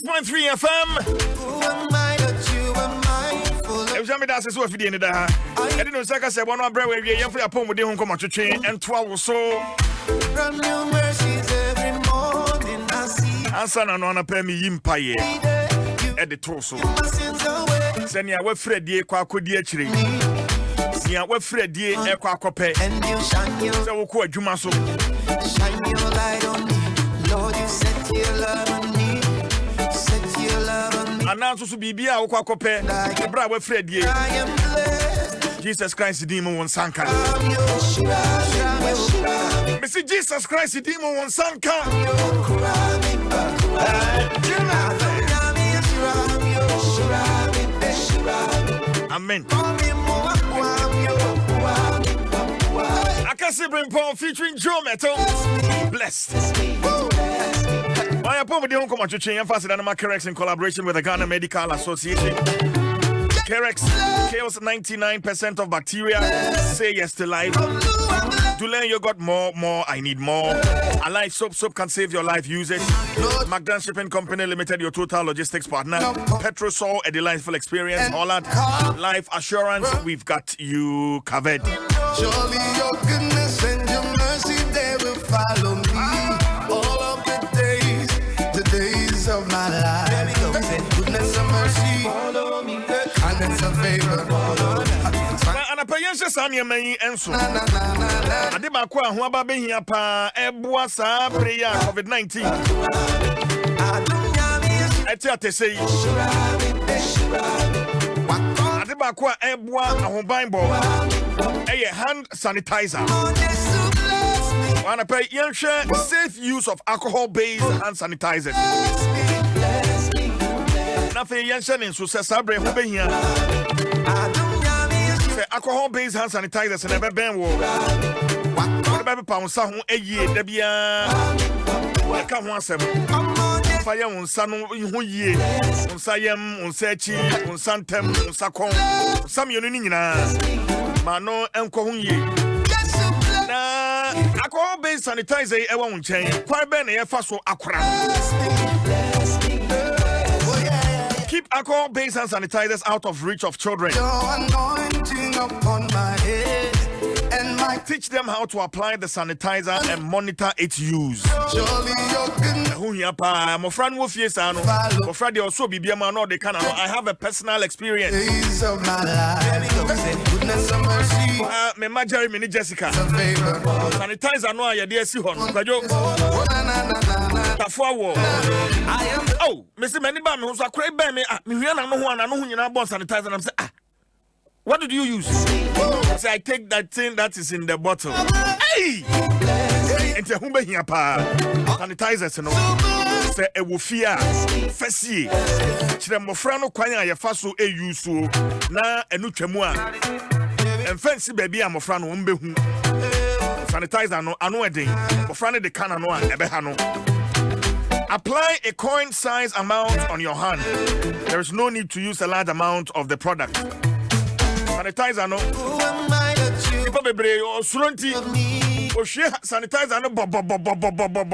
106.3 FM. Who am I that you are mindful of? If that's so video in there. I didn't know Saka said one bread where you for your poem with the home come to train and 12 so. From new mercies every morning I see. Answer no na pay me yimpaye. At the torso. Send ya we Freddy kwa kodi achire. Sia we Freddy e kwa akope. And you shine your Se wo ko adwuma so. Shine your light on me. Lord, you set your love on me. Set your love on me. Ananso so bibia wo kwa akope. Ebra we Freddy. I am blessed. Jesus Christ demon won sanka. Missy Jesus Christ demon won sanka. Amen. Akasi Brimpon featuring Joe Metal. Blessed. My appointment with the home to change faster than my Kerex in collaboration with the Ghana Medical Association. Kerex kills 99% of bacteria. Say yes to life. Dulain yogurt more. I need more. Alive soap can save your life. Use it. McDonald's Shipping Company Limited, your total logistics partner. Petrosol, a delightful experience. Holland Life Assurance, we've got you covered. Surely your goodness and your mercy, they will follow me all of the days of my life. Goodness and mercy, follow me. Kindness and favor, follow me. And a payense Sanya May and so. Adibakwa, who about being a pa, Ebuasa, prayer, COVID-19. Etiate say, Adibakwa, Ebua, a Homebimbo, a hand sanitizer. Wanna pay Yansha, safe use of alcohol based hand sanitizers. Nothing Yanshan in Successor, who be here. Alcohol based hand sanitizers and never been war. What about pound sound a year? Debia, I can't want some fire on San who ye on Siam, on Sechi, on Santem, on Sakon, some unina, Mano and Kohunye. Alcohol based sanitizer, I won't change. Quite benny, a fast aqua. Keep alcohol-based hand sanitizers out of reach of children. Upon my head and my Teach them how to apply the sanitizer and monitor its use. surely your goodness My friend will face my friend also be man no they can. I have a personal experience. of my life. Goodness and mercy, Me majari mini Jessica. favor. Sanitizer no ya dey si hon. Kwajo. Tafo wo. I am Oh, me say many ba me so akra ba me me hua na no ho ana no ho nyina bon sanitizer na me say what did you use? I say I take that thing that is in the bottle. Hey! Enti hu be hia pa. Sanitizers no. Say e wo fia. Fasie. Kire mofra no kwan a ye fa so e use so na enu twemu a. Emfansi baby a mofra no mbe hu. Sanitizer no ano eden. Mofra no de can no a ebe ha no. Apply a coin-sized amount on your hand. There is no need to use a large amount of the product. Sanitizer no. who am I that you People bebre o suronti me? o hwe sanitizer no bob.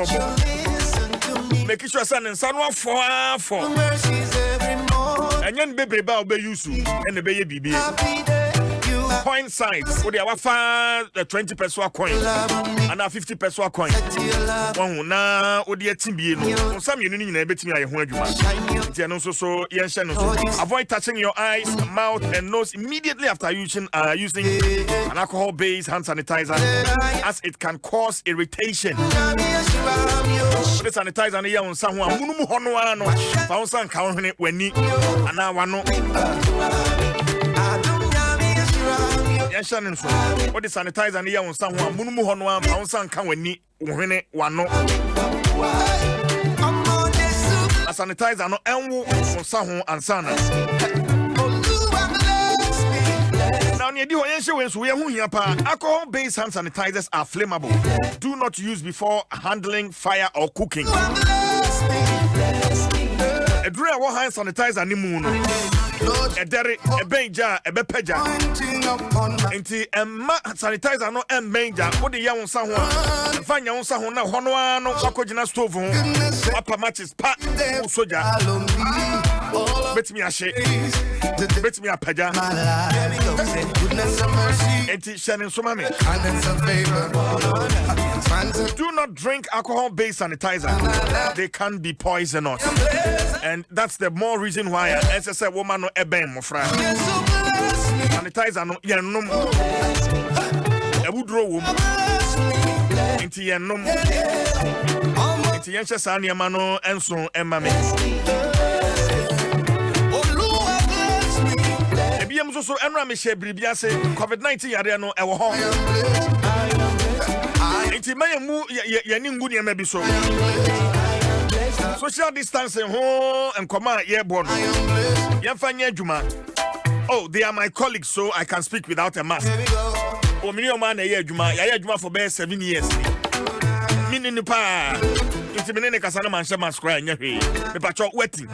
Listen to me. Make sure say nsa no afo. Mercies every morning. Enyen bebre ba obe use and the be bibi. Happy day you are Coin size. O dey awafa 20 peso coin and 50 peso coin. your love. Won na o dey atibie no. Onsam yenu ni nyina betimi aye ho adwuma. Shine your Tiano so yen no. Avoid touching your eyes, mouth, and nose immediately after using an alcohol-based hand sanitizer, as it can cause irritation. The sanitizer ni ya on san ho amunum ho no ano. Fa on san ka hwene wani ana wano. Yen shan so. What the sanitizer ni ya on san ho amunum ho no an fa on san ka wani hwene wano. A sanitizer no enwo on san ho ansana. Now, alcohol-based hand sanitizers are flammable. Do not use before handling fire or cooking. A dry hand sanitizer ni moon. a dairy, a benja, a bepeja. Inti sanitizer no manger. What the young someone, find your own someone, no Sakojina stove, upper matches, pat, soja. Bet me a shake, bet me a peja. Inti Shannon Sumami. Do not drink alcohol-based sanitizer. They can be poisonous. And that's the more reason why as I said, woman no eben mo fra. Sanitizer no yenum. Ebudro wom. Inti yenum. Inti yenche sa niema no enso emma me. Ebiem so enra me she bribia se COVID-19 yare no ewo ho. Inti mayemu yani ngu niema bi so. Social distancing home and come out yeah born. Oh, they are my colleagues, so I can speak without a mask. Oh, me man a juma for best 7 years. Meaning pa it's me kasana man share mask right nya hwe. Me pacho wetting.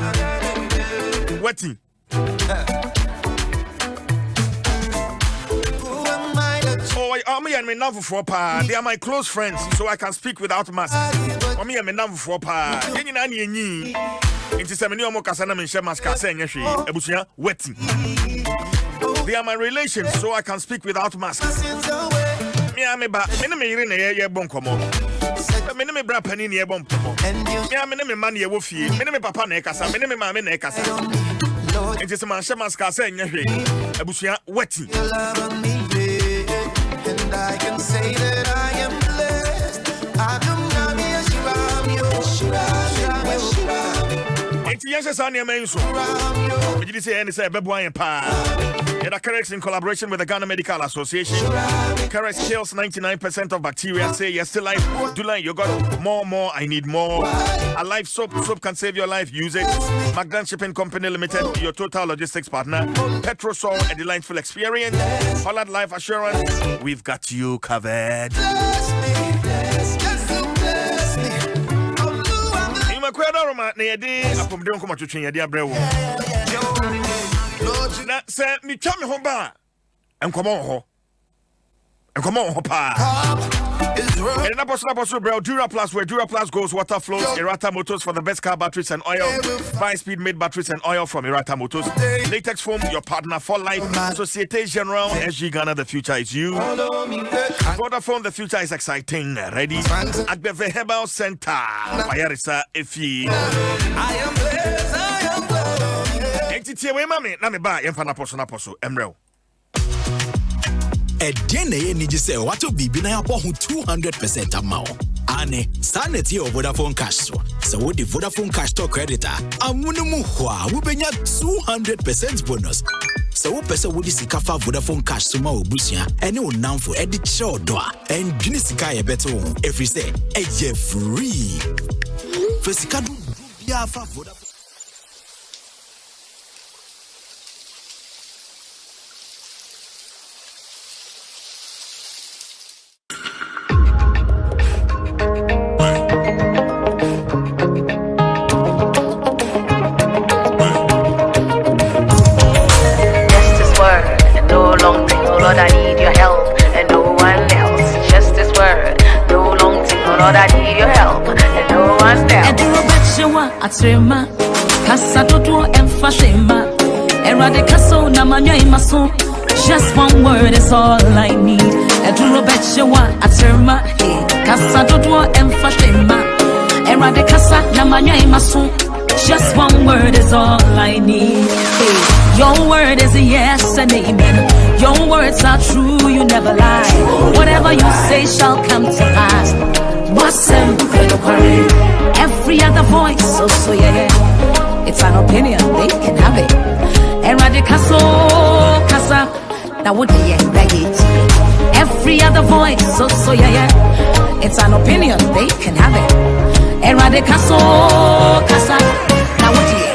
Oh, me and me now for pa. They are my close friends, so I can speak without mask. Oh, me and me now for pa. Yenyi na ni. Inti se me ni omo kasa na me share mask ase nya hwe. Ebusuya wetting. They are my relations, so I can speak without mask. Me ame ba, me me yire na ye bon komo. Me me bra pani na ye bon komo. Me me man ye wo fie. Me papa na e kasa, me mama na e kasa. Inti se man share mask ase nya hwe. Ebusuya wetting. And I can say that I am blessed. Adom 106.3. Yes, I am so. Did you say any say Bebuan Pa? Carex in collaboration with the Ghana Medical Association. Carex kills 99% of bacteria. Say yes to life. Dulai, you got more. I need more. A life soap can save your life. Use it. Magdan Shipping Company Limited, your total logistics partner. Petrosol, a delightful experience. Holland Life Assurance, we've got you covered. Na yedi apomde nko matwetwen yedi abrewo na se mi twa me ho ba enkomo ho pa and na bosso bro Dura Plus, where Dura Plus goes, water flows. Erata Motors for the best car batteries and oil. 5-speed made batteries and oil from Erata Motors. Latex Foam, your partner for life. Societe Generale, SG Ghana, the future is you. Vodafone, the future is exciting. Ready? At the Herbal Center, Bayarisa Efi. I am blessed. We mami na me ba yemfa na poso Emrel. Edene ni jise wato bibi na yapo hu 200% amount. Ane saneti o Vodafone cash so wo di Vodafone cash to creditor amunu mu hwa wo benya 200% bonus. So wo pese wo di sika fa Vodafone cash so ma obusia ene wo namfo edi che do a endwini sika ye beto ho every say eye free. Fesika du bia fa Vodafone. Lord, I need your help and no one else. Just this word, no long thing. Lord, I need your help and no one else. And you bet you want a trema, Casadodo and Fashema, Eradicaso Namanya Mason. Just one word is all I need. And you bet you want a trema, Casadodo and Fashema, Eradicasa Namanya Mason. Just one word is all I need. Hey, your word is a yes and amen. Your words are true, you never lie. Whatever you say shall come to pass. Every other voice, so yeah. It's an opinion, they can have it. Eradicaso, casa, now what do you it? Every other voice, so yeah. It's an opinion, they can have it. Eradicaso, casa, now what do you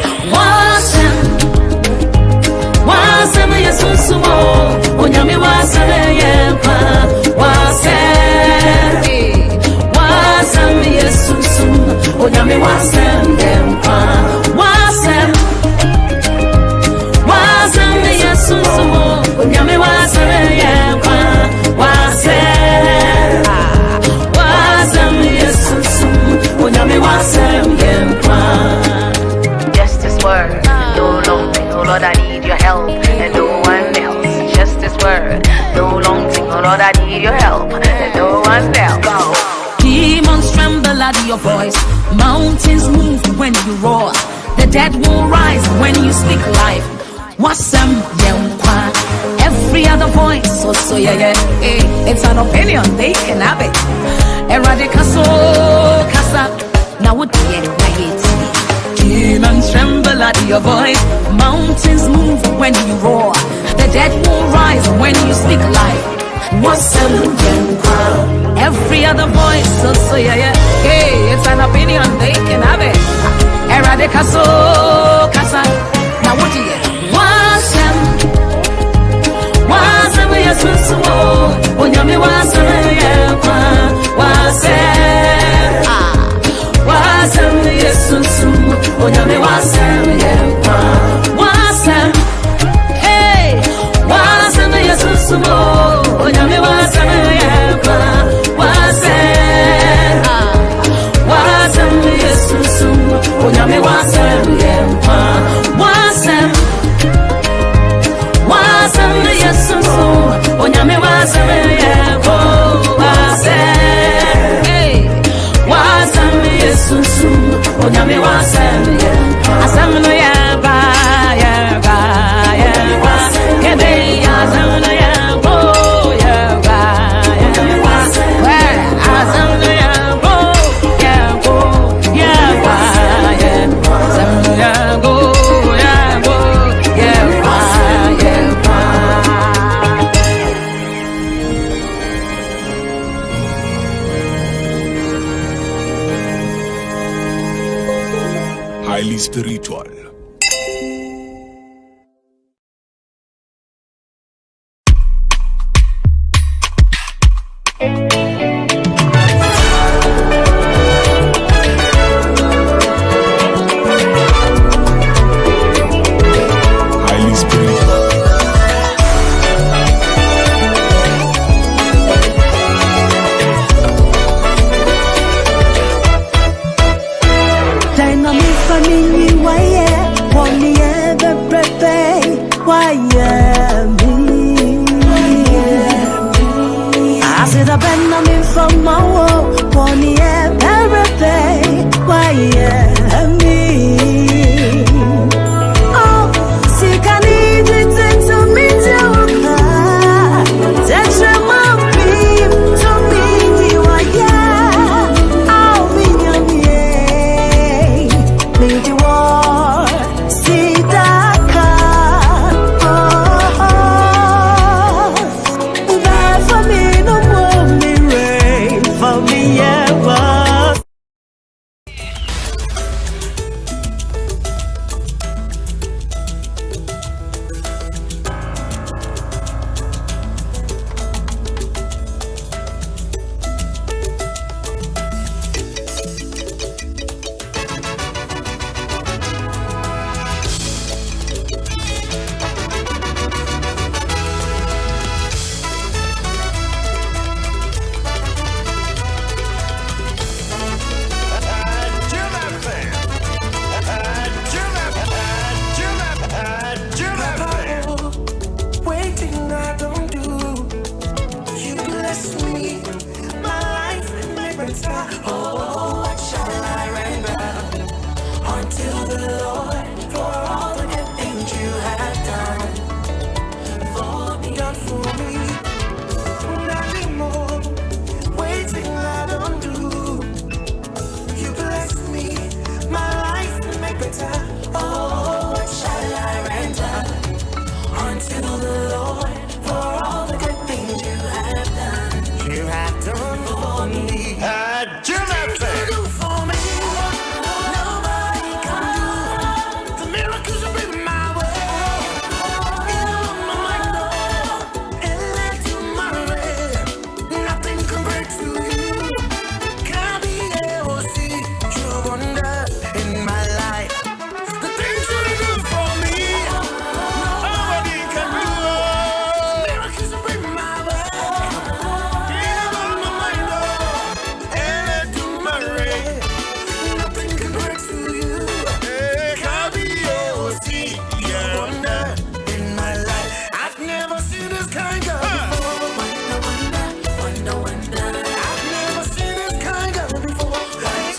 Wasem yesusu mo onyame wasem yempa wasem yesusu onyame wasem yempa wasem dead will rise when you speak life. Wasam Yankwa. Every other voice, so yeah. It's an opinion, they can have it. Eradicaso, Casa. Now what do you hate? Demons tremble at your voice. Mountains move when you roar. The dead will rise when you speak life. Wasam Yankwa. Every other voice, so yeah. It's an opinion, they can have it. Eradicaso, Casa. Now what do you Wasam Yesu Onyame Wasam Yankwa Wasam Yesu Onyame Wasam Yankwa Wasam Hey Wasam Yesu Onyame Wasam Yankwa Wasam Yesu Onyame Wasam Yankwa Wasam Yesu Onyame Wasam Yankwa Wasam Yesu Onyame Wasam Yankwa Asam no Yankwa Kebe Asam no Yankwa Asam no Yankwa Asam no Yankwa Highly spiritual. Highly spiritual.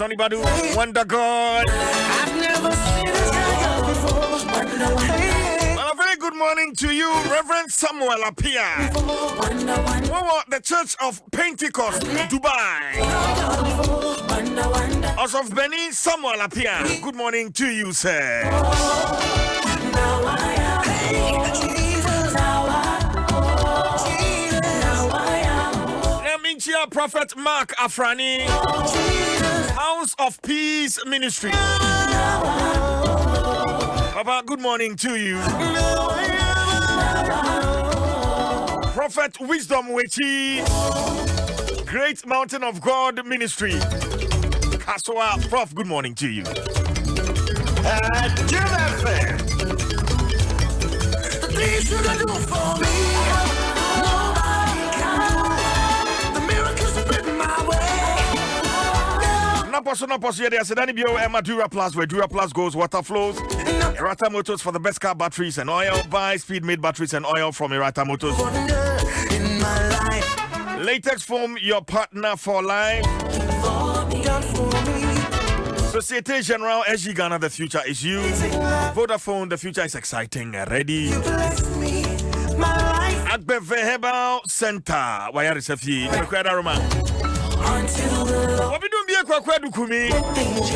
Sonny Badu, Wonder God. I've never seen this kind to you, Reverend Samuel Apia. The Church of Pentecost, Dubai. As of Benin, Samuel Apia. Good morning to you, sir. Prophet Mark Afrani, House of Peace Ministry. Papa, good morning to you. Prophet Wisdom Wechi, Great Mountain of God Ministry. Kaswa, Prof, good morning to you. The things you do for me. No possible. There's a Danibio Madura Plus where Dura Plus goes water flows. Erata Motors for the best car batteries and oil. Buy speed made batteries and oil from Erata Motors. Latex foam, your partner for life. Societe Generale SG Ghana, the future is you. Vodafone, the future is exciting. Ready. Agbeve Herbal Center. Why Resefi? What we doing? Be a kwakwa kumi. Things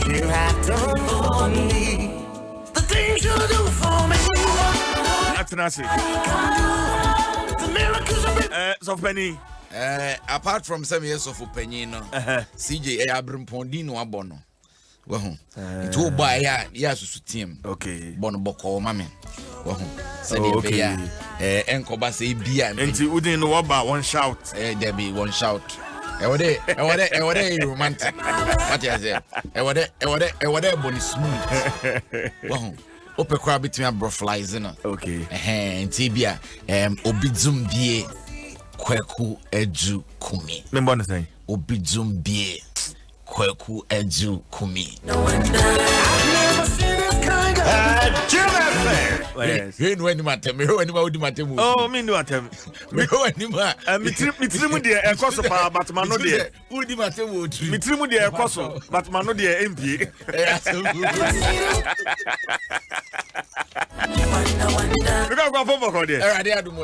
you have done for me. The things you do for me. That's Nasi. The miracles of it. So Penny. Apart from some years of Penino, CJ Abrimpondi no abono. Well, it will buy yes to team. Okay. Bonoboko, mammy. Well, okay. Enkoba say beer and you didn't know about one shout. There be one shout. Romantic. What you say? Bonnie smooth. Well, open crab between bro flies in. Okay. And tibia obizum bie kweku eju kumi. Remember what I'm saying? Obizum bie kweku eju kumi. No wonder I've never seen this kind of Yes. When you matter, me when you matter. Oh, me no attempt. Me when you matter. Me trimu de e koso pa but man no de. Who di matter wo tri. Me trimu de e koso but man no de MP. Because go for for there. Erade adum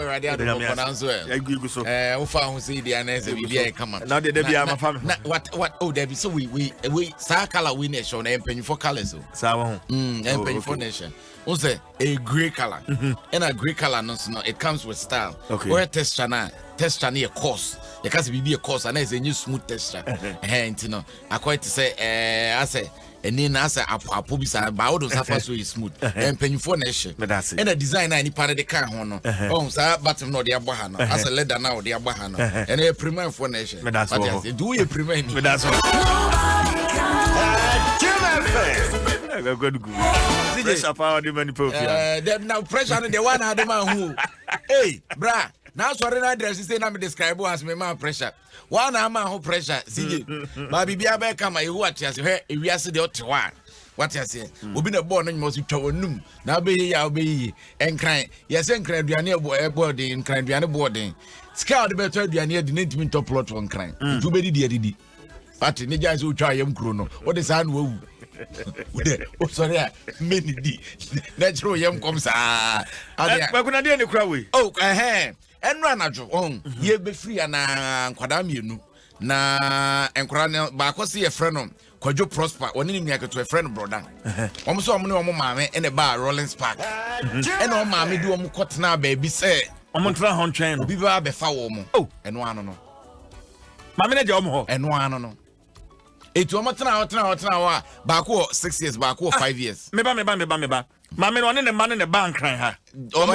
pronounce well. Egu so. Wo fa ho say dia na say bibia e kama. Now de bia ma fam. What oh there be so we sa color we nation na empenyu for colors so. Sa wo ho. Empenyu for nation. We say a grey color. And a grey color no it comes with style. Where texture na a course. You can be a course and it's a new smooth texture. And you know, I quite say I say and then I say apobisa ba odo safa so is smooth. Empenyu for nation. And a designer any part of the car hono. Oh sa bottom no de agba ha no. As a leather now de agba ha no. And a premium for nation. But do you premium? But that's good. Pressure power the many people. Now pressure on the one had the man who. Hey, bra. Now sorry na address say na me describe as me man pressure. One man who pressure. See, baby bia be come you watch as he wiase de otewa. What you say? Obi na born no must twa onum. Na be ya obi enkran. Yes enkran aduane board enkran aduane board. Sika de beto aduane de ntimi top plot won kran. Tu be di di. Party ni jase utwa yam kro no. What is an wo? Oh sorry, many di. Natural yam comes ah. But kuna dey ni kra we. Oh enra anajo on ye be free na nkwada mienu na enkwara ne ba akosi ye friend no Kwadwo Prosper oni ni nyaketo e friend brother. Omo so omo ne omo maame ene ba Rollins Park. Ene omo maame di omo kotena ba bi se omo ntra ho ntwen no. Obi ba be fa wo mo. Oh, eno ano no. Maame ne je omo ho. Eno ano no. Etu omo tena wa ba ko 6 years ba ko 5 years. Meba. Maame no ne ma ne ba nkran ha. Omo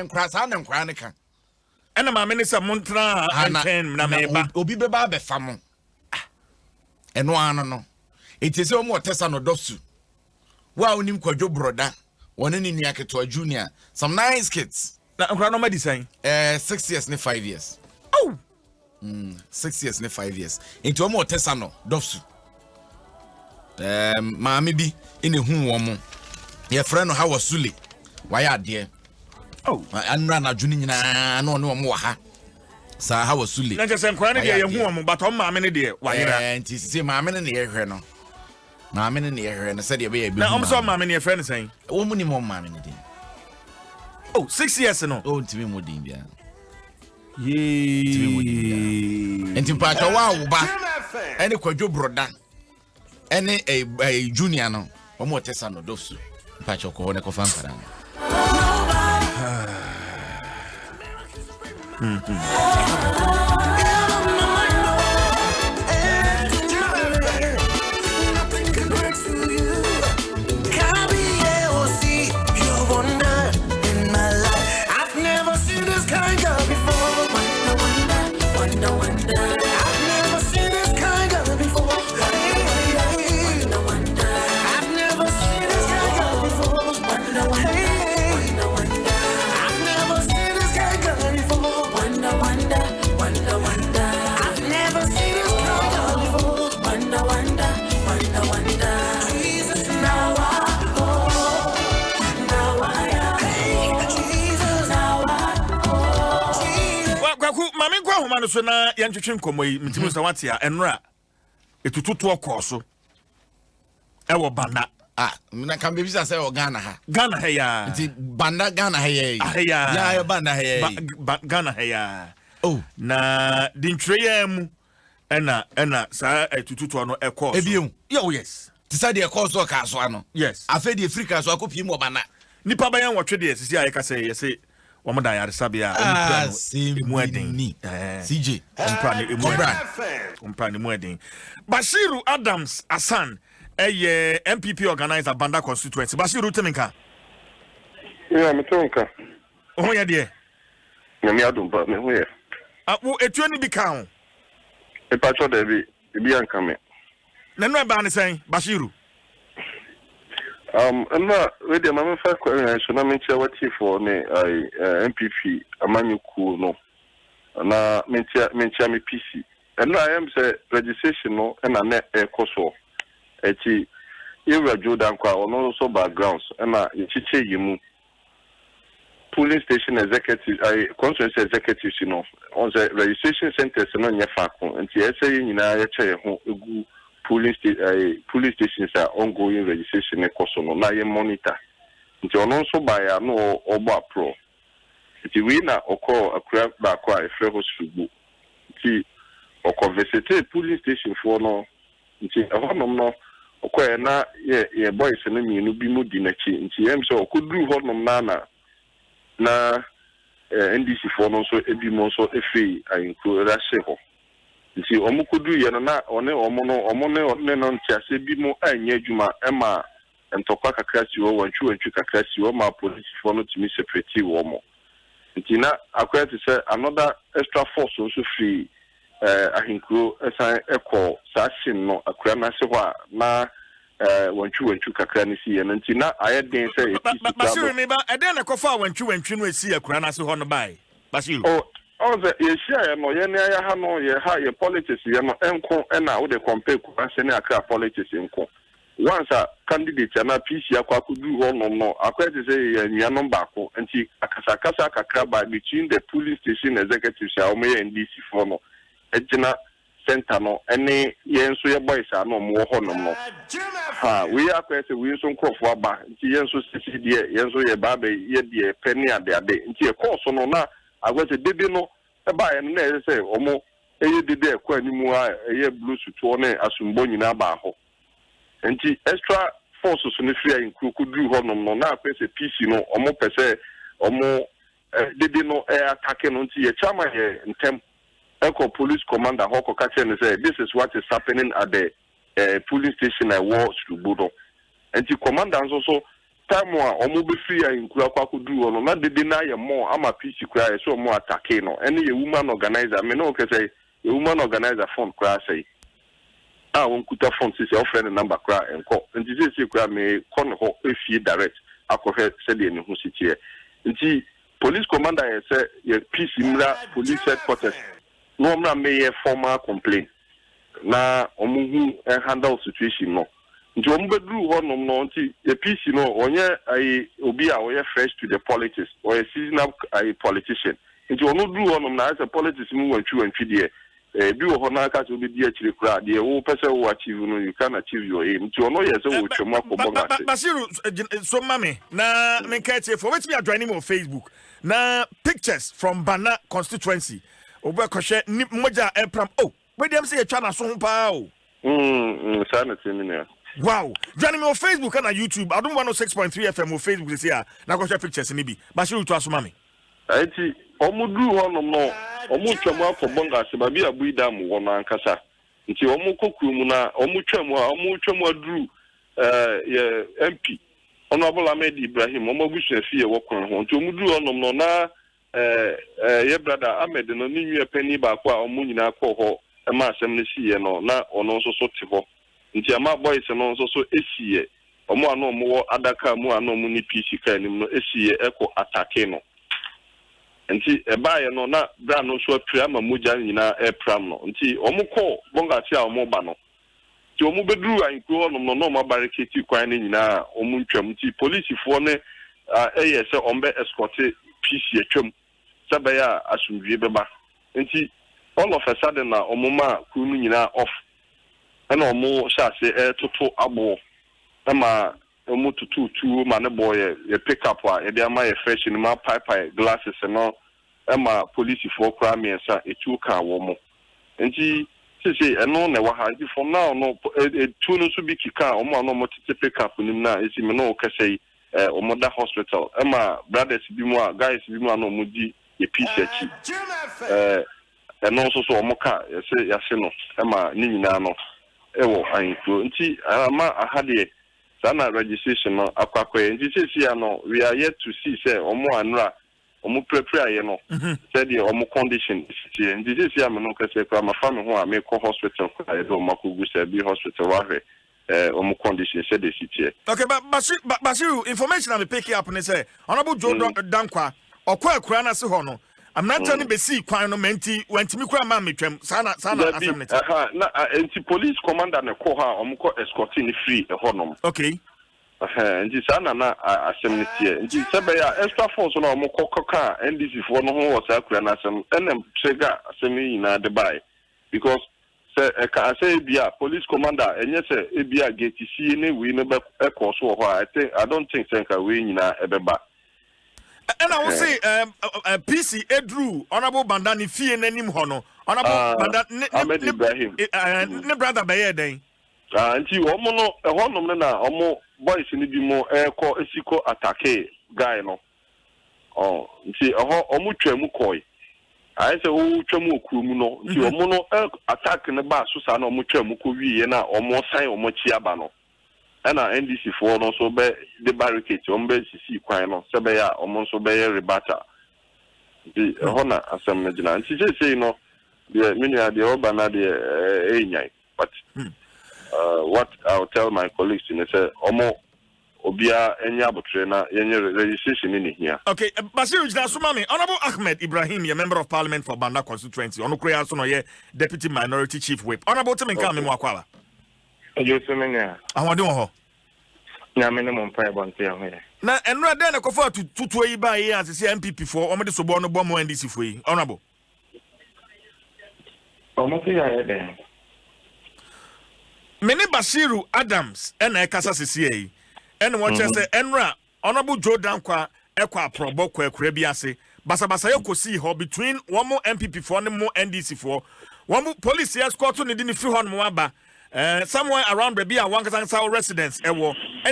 nkra sa na nkra ne kan. Ena maame ne se montra ntwen na meba. Obi be ba be fa mo. Eno ano no. Iti se omo tesa no dosu. Wa onim Kwadwo broda. Wone ni nyaketo junior. Some nice kids. Na nkra no ma design. 6 years ne 5 years. Oh. 6 years ne 5 years. Iti omo tesa no dosu. Maame bi ene hu wo mo. Ye frɛ no Hawa Sule. Wa ya de. Oh. Anra na juni nyina na ono mo wa ha. Sa Hawa Sule. Na je se nkra ne de ye hu wo mo, but o maame ne de wa yira. Nti se maame ne ye hwɛ no. Maame ne ye hwɛ no se de be ye bi. Na o so maame ne ye frɛ ne sɛn. Wo mu ni mo maame ne de. Oh, 6 years no. Oh, ntimi modin bia. Yee. Enti mpacho wa wo ba. Ene kwadwo broda. Ene junior no. Omo tesa no dofsu. Mpacho ko ne ko fanfara. Manu so na yantwetwe nkomo yi mtimu sa wate a enra etututu okoso e wo banda na kan be bisa say o Ghana ha ya nti banda Ghana ha ya banda ha ya Ghana ha ya oh na dintwe mu ena sa etututu no ekos ebiu yes ti sa de ekos o ka so ano yes afa de Africa so akopie mu banda nipa bayan wotwe de sisi aye ka say yes Woman diary sabia muedin CJ umprani muedin Bashiru Adams Asan MPP organizer Banda constituency Bashiru teminka me teminka oh ya de me Adom ba me ho ye wo etuani bi ka ho e pacho de bi anka me nanu ba ne sen Bashiru na we dey mama fa ko so na me chia wati for ne MPP amanyiku no na me chia me PC and I am say registration no na na ekoso echi ira Jordan kwa ono so backgrounds na chiche yimu polling station executive constituency executive no on the registration centers no nya fa ko nti ese nyina ya che ho egu police stations are ongoing registration ekoso no na ye monitor nti ono so ba ya no obo pro nti we na okọ akura ba kwa efre hospital nti okọ visit police station for no nti ahonom no okọ na ye boys no mienu bi mu di nachi nti em so okudru honom na NDC for no so ebi mo so efi ayinkro rashe ho nti omukudu ye na one omo no ntiase bi mu anya adwuma ema ntokwa kakra si wo wantwu kakra si wo ma police for no timi separate wo mo nti na akwa to say another extra force also free ahinkro esan ekọ sashin no akwa na se ho na wantwu kakra ni si ye nti na ayeden say Bashiru me ba eden na kofa wantwu no esi akwa na se ho no bai Bashiru the Asia no ye na ya ha no ye ha ye politics ye no enko na wo de compare ku ase na akra politics enko once a candidate na PC akwa kudu ho no akwa te say ye nua no baako nti akasa kakra ba between the police station executives a o me NDC for no ejina center no ene ye nso ye boys a no mo ho no ha we akwa say we nso nkofo aba nti ye nso sisi de ye nso ye ba be ye de penny ade nti e course no na agwese dede no eba ya na ese omo eye dede ekwa animu a eye blue suit one asumbo nyina ba ho enti extra forces no free include dru honom no na apese PC no omo pese omo dede no attack no nti ye chama ye ntem eko police commander hoko ka say this is what is happening at the police station I was to Bodo enti commander so time wa omo be free include akwa kudu no na dede na ye more ama PC kra so mo attack no any a woman organizer me no ke say a woman organizer fund kra say won kuta fund say offer number kra enko nti say kra me kon ho efie direct akọhwe say de ne hu sitie nti police commander say ye PC mra police headquarters no mra me formal complaint na omo hu handle situation no nti omo bedru ho no nti the PC no onye obi a oye fresh to the politics or a seasonal politician nti ono dru ho na as a politics mu wantwi de bi wo ho na ka to be di akire kura de wo pese wo achieve no you can achieve your aim nti ono yes wo twem akobon ase Basiru so mame na me ka tie for wetin be join me on Facebook na pictures from Bana constituency obo kohwe moja empram we dem say twa na so ho pa o sanity me. Wow, joining me on Facebook and on YouTube. Adom 106.3 FM on Facebook this year. Now go share pictures in Ibi. Basiru to aso mami. Ati omudu hono no omu twam akobon ase ba bi abu idam wo na ankasa. Nti omu kokuru mu na omu twam aduru ye MP Honorable Ahmed Ibrahim omu busu afie wo kon ho. Nti omudu hono no na ye brother Ahmed no ni nwie pani ba kwa omu nyina akọ ho e ma asem ne siye no na ono nso so te ho. Nti ama boys no nso so esiye omo ano mo adaka mu ano mu ni PC ka nim no esiye eko atake no nti ebaaye no na bra no so atwa ama moja nyina pram no nti omo ko bonga tia omo ba no nti omo beduru anku no no ma barricade kwan ni nyina omo ntwam nti police fo ne eye se ombe escort PC atwam sabaya asumdue beba nti all of a sudden na omo ma kunu nyina off and omo shase toto abo ama omo tutu ma ne boy ye pick up e dey ma ye fresh in ma pipe glasses no ama police for crime ensa etu ka wo mo nti sisi eno na wa ha for now no etu no so bi kika omo no mo tete pick up nim na esi me no kase omo da hospital ama brothers bi mo guys bi mo no mo di ye piece achi eno so omo ka yase no ama ni nyina no ewo anko nti ama ahade sana registration no akwakwe nti sisi ya no we are yet to see say omo anra omo prepare ye no say the omo condition nti sisi ya me no kase kwa ma fami ho a me ko hospital kwa ye do makugu say bi hospital wa hwe omo condition say the city. Okay, but Basiru information I'm picking up and say Honorable Joe Dankwa okwa akura na se ho no I'm not telling be see kwan no menti wentimi kura ma metwam sana assembly na anti police commander ne ko ha omko escorting free e honom. Okay. Nti sana na assembly nti sebe ya extra force no omko koka NDC for no ho was akura na asem enem trigger assembly na de buy because ka say bia police commander enye say ebia gate see ne we no be e course ho I don't think senka we nyina ebeba. And I will say, PC Edru, Honorable Bandani Fie Nenim Hono, Honorable Ahmed Ibrahim, ne brother Bayede. Anti Omono, a Honomena, Omo boys in the Bimo, Airco, Esiko attaque guy no. Oh, see, Omuche Mukoi. I say, oh, Chamu Kumuno, Omono attack in the bar, Susano Muche Mukuvi, and Omo Sai Omochiabano. And NDC for also be the barricade on base see quino, Sabaya, almost obey rebata. The honor assembly. And she just say, no, the many are the urban are the but what I'll tell my colleagues in say, Omo Obia, any trainer, any registration in here. Okay, Basiru Sumami, Honorable Ahmed Ibrahim, a member of parliament for Banda constituency, Onukrea Sonoye, deputy minority chief whip. Honorable Temenka Mwakwala. I want to know. Na minimum 5 here. Na enra den e kofa tutu yi ba yi as MPP for o me de so bo no bo mo NDC for yi honorable. O mo ti ya den. Meni Basiru Adams na e kasa sisi yi. En wo che se enra honorable Joe Dankwa e kwa aprobo kwa akura bi ase. Basa ye kosi ho between one more MPP for ne mo NDC for. One more police escort ne di ni free ho no aba. Somewhere around the Bia Wankasansa residence, and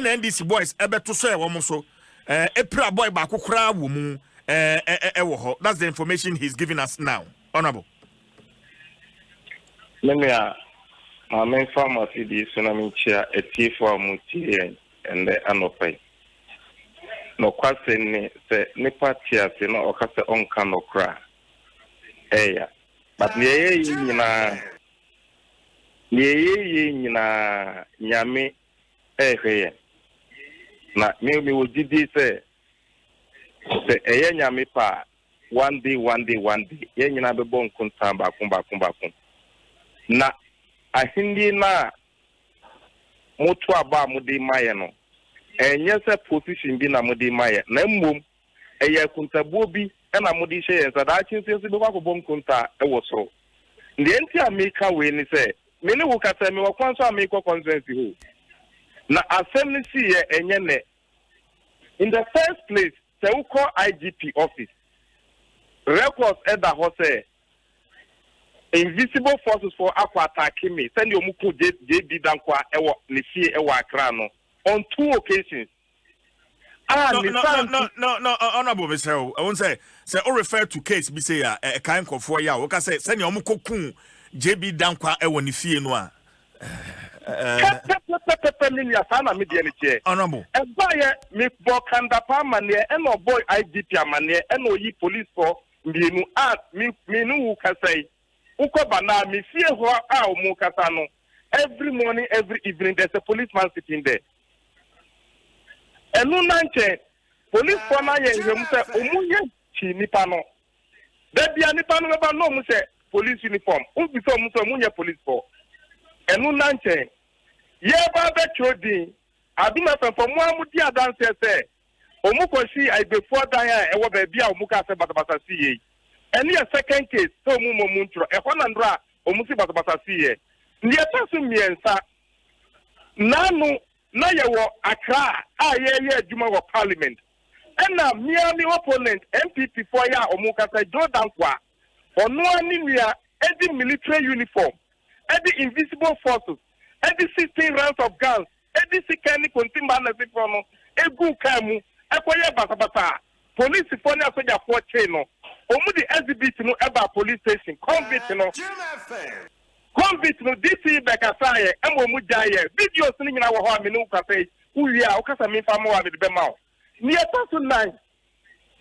NDC boys, to say one so. A pra boy bakukra woman, that's the information he's giving us now. Honorable. Let me my main pharmacy, the tsunami chair, a tea for Muti and the Anopay. No question, say, Nipatia, you know, or Cassa on cano cry. But ye nyina nyame ehwe na me wo didi se eye nyame pa one day ye nyina be bon kunta ba kun na ahindi na moto aba mudi maye no enye se position bi na mudi maye na mmom eye kunta bo bi na mudi hye ensa da chinse se be kwa bon kunta e wo so The entire America way say, many who can say me wa kwanso America consensus ho. Na assembly see enyene. In the first place, say we call IGP office. Records at the house invisible forces for attacking me. Send your muku JB Dankwa ewa nifie ewa akrano on 2 occasions. No, honorable Mr. I won't say refer to case be say a kind of 4 years. Okay, say send your muku JB Dankwa ewa nifie noa. Honorable. And by me bokanda pa mane and no boy IGP amane and no yi police for me no can say. Ukobana mi fear ho every morning, every evening there's a policeman sitting there. And no nanche police for na ye say omunye chi nipa no. There be nipa no ba no mu say police uniform. Who be so mu say omunye police for. And no nanche ye ba be chodi aduma for mo amudi adanse say omukoshi I before dan e wo ba bia omuka say batabata si ye. And a second case, so Muntro, a Honandra, or Musibata see. Near person miensa Nanu Nayawa Accra, Juma of Parliament. And now, merely opponent, MPP for ya or Mukasa Jordan Kwa, or no anemia, any military uniform, any invisible forces, any 16 rounds of guns, any Sikani Contimana Zipono, a good Kamu, a Koya Basabata, police for ya 4 channel. Omu the exhibit no eba police station convict no DC Bekasaye omu jaye videos ni nyina wo ho amenu ka say uwia o kasa mi fa mo wa me be ma o ni etaso 9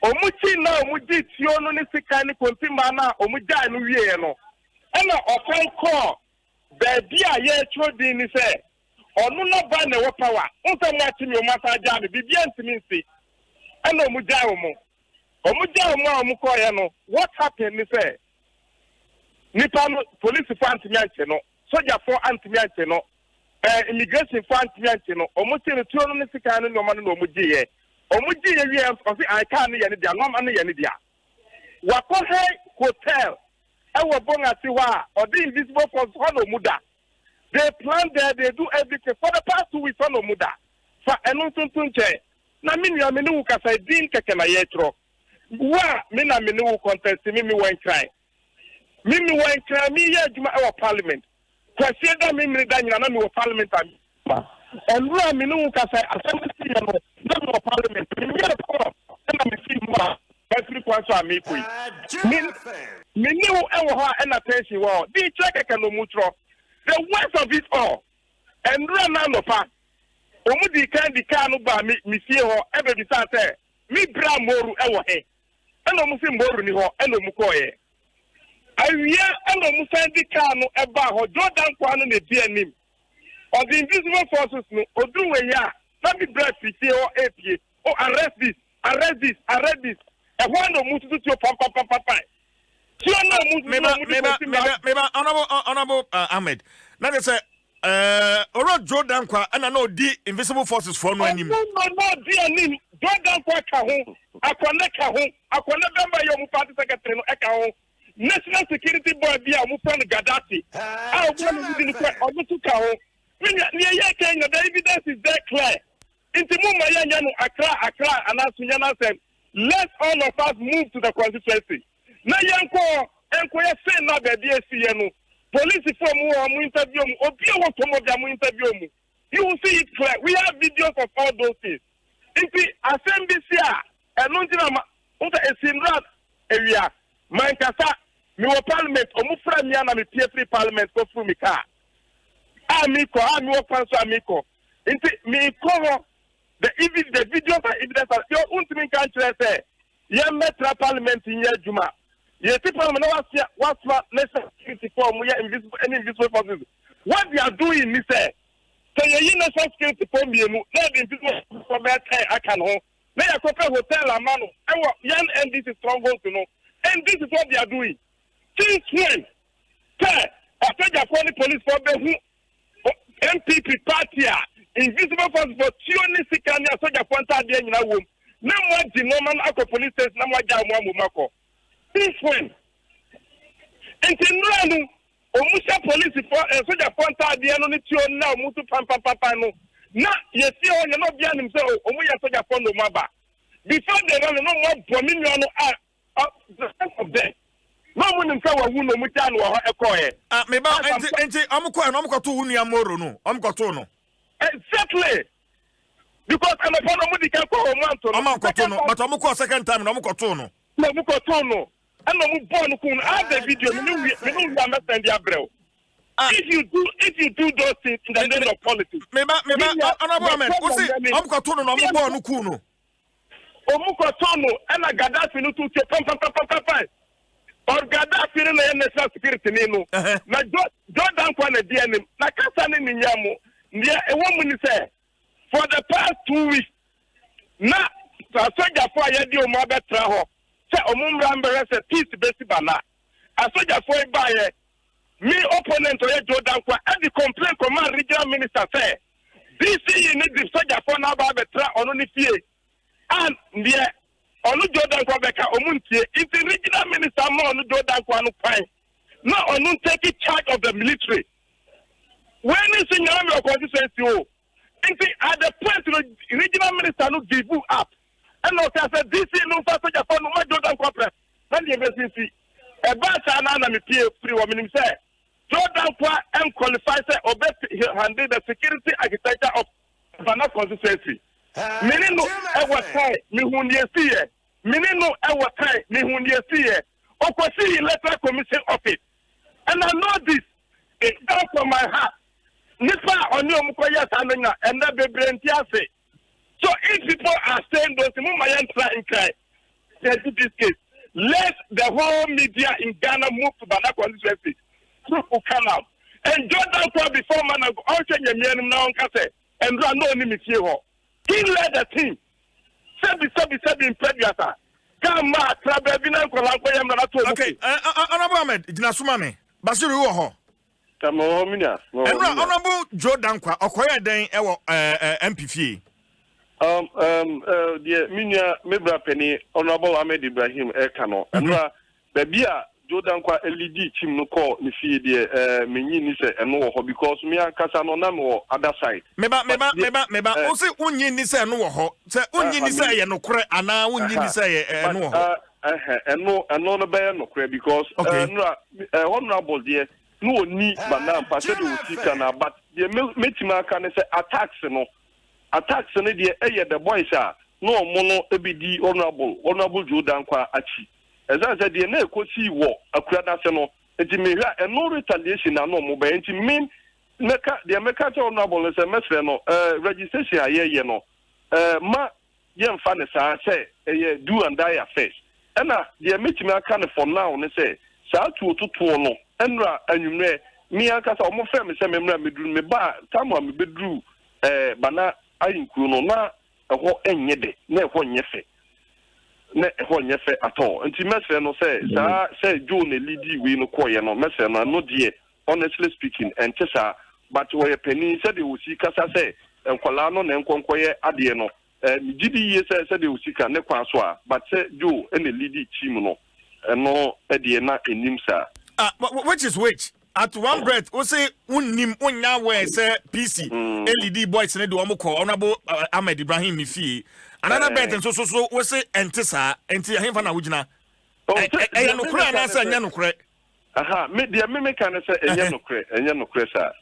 omu chi na omu di tio no ni sika ni kontimba na omu jaye no wie no ena okan call baby a ye chodi ni say onu no ba na wo power unsa mo atimi o masa ja me bibia ntimi nsi ena omu jaye omu what happened is Nippon police for anti-miancheno, soldier for anti-miancheno, immigration for anti-miancheno, almost in the 260 no man no muji. I can't yanidia, no man yanidia. Wakohe Hotel, our bonga siwa, or the invisible for Hono Muda. They plan there, they do everything for the past 2 weeks on Muda. For Enunsun Tunche, Namini Aminuka say, Dean Kakena Yetro. Wa mina minu contest mimi wan cry me ya juma our parliament kwase da mimi da nyina na me parliament am and wa minu ka say assembly no parliament me ya ko na me see ma every kwanso am koi me ni wo e wo ha na attention wo di check ka no mutro the worst of it all and run na pa omu di kan no ba me see ho e be bi sa say mi bra moru e wo he eno mu si moru ni ho eno mu koye awia eno mu sandi kanu e ba ho Jordan kwanu ne di anim of the invisible forces no odu we ya na bi bra fiti o apie o arrest this e ho eno mu tutu pam ti ono mu honorable Ahmed na they say oro Jordan kwa na no di invisible forces for no anim no di anim Jordan kwa ka ho akwane bemba yo mu party secretary no eka ho national security board bia mu plan Gaddafi a wo no di ni kwa omutu ka ho ni ye Kenya the evidence is there clear inti mu ma ya no Accra anasunya na say let all of us move to the constituency na enko ya say na be bia si ye no police form mu interview mu obi wo to mo bia mu interview mu you will see it clear we have videos of all those things inti assembly sia enuntina ma unta esimrat area mankasa mi wo parliament omufra mi ana mi free parliament ko fu mi ka amiko wo panso amiko inti mi ko the videos are evidence yo untimi kan chere say ye metra parliament in juma ye ti parliament was national security form ye invisible forces what they are doing ni say ye national security form ye nu na the invisible for me akan ho na ya kope hotel amano ewo yan NDC stronghold to know and this is what they are doing since when after the police for the MPP party invisible force for tioni sikania soja kwanta de nyina wom na mo di no man akọ police station na mo ja mo amumako since when until now Omusha police for soldier ponta de no ni tio na omutu papa no. Na yesi o ye no bia nim se omuya soldier pondo maba. Before they run no more bominion the of them. No one in power who no mutan or ekoye. Me ba enti amko no amko to unu amoro no. Amko to no. Exactly. Because I'm a fan of the camp or manto. Amko to no, but amko second time no amko to no. No muko to no. And no born kun add the video me no understand the abrel. If you do those things in the name of politics. Me ba honorable man. Who say amko to no amko no ku no. Omuko to no and a Gaddafi no to pam. Or Gaddafi no national security no. Na Jordan kwa na DNA na kasa ni nyamo. Ndia e woman say for the past 2 weeks na soldier for yedi o mo abetra ho say omumra mbere say peace besi bana a soldier for buy me opponent o Jordan kwa and the complaint command regional minister say this you need the soldier for na ba abetra ono ni fie and ndia onu Jordan kwa beka omuntie if the regional minister mo onu Jordan kwa no kwan na onu take charge of the military when is in your constituency at the point the regional minister no give you up and no say this no for soldier for no Jordan corporate na the emergency e ba sa na me pay free wo minim say Jordan kwa am qualify say obey handle the security architecture of Bana constituency mini no e wa kai me hundie see mini no e wa kai me hundie see okosi electoral commission office and I know this it's down from my heart. Nipa on your Mukoya Sananga and the Bebrentiase. So if people are saying those Mumayan try and cry, this case, let the whole media in Ghana move to Bana constituency. Proof will come out. And Jordan for before man of Ocean Yamian now and run no limit here. He led the team. Sebi in Prediata. Come back, Trababina Kolankoyam. Okay, Honorable Ahmed, Jinasumame, Basiru Ho. Honorable Jordan Kwa Okoya Den ewo MPF. The Minya Mebra Penny, Honorable Ahmed Ibrahim Ekano. And Babia Jordan Kwa LED team no call ni fie de menyi ni se eno ho because me akasa no na no other side. Meba o se unyi ni se eno ho. Se unyi ni se ye no kore ana unyi ni se ye eno ho. Eno no be no kore because honorable there no ni bana pase de usika na but the metima kan say attacks no de the boys are no mono ebidi honorable Jordan Kwa achi eza say de na ekosi wo akura da se no enti me hwa no retaliation na no mo ba enti mean meka to honorable say mesre no registration aye no ma ye mfa ne sa say do and die affairs na de metima kan for now ne say sa tuototo no enra anwumre mi akasa omo fe me se memra meduru me ba tamu me beduru bana ayinkuru no na eho enye de na eho nyefe ato nti mese no say Joe ne lidi we no koye no mese no die honestly speaking entesa but we penny said the usika say enkola no na enkonkoye ade no gidi ye say the usika ne kwa so a but say Joe ene lidi team no no ade na enim sa which is which at one breath we say unnim unya we say PC LED boys ne do omko Honorable Ahmed Ibrahim Fie another breath so we say entisa enti ahemfa na wugina no kura na say anya no kura aha me dia me kan say anya no kura sa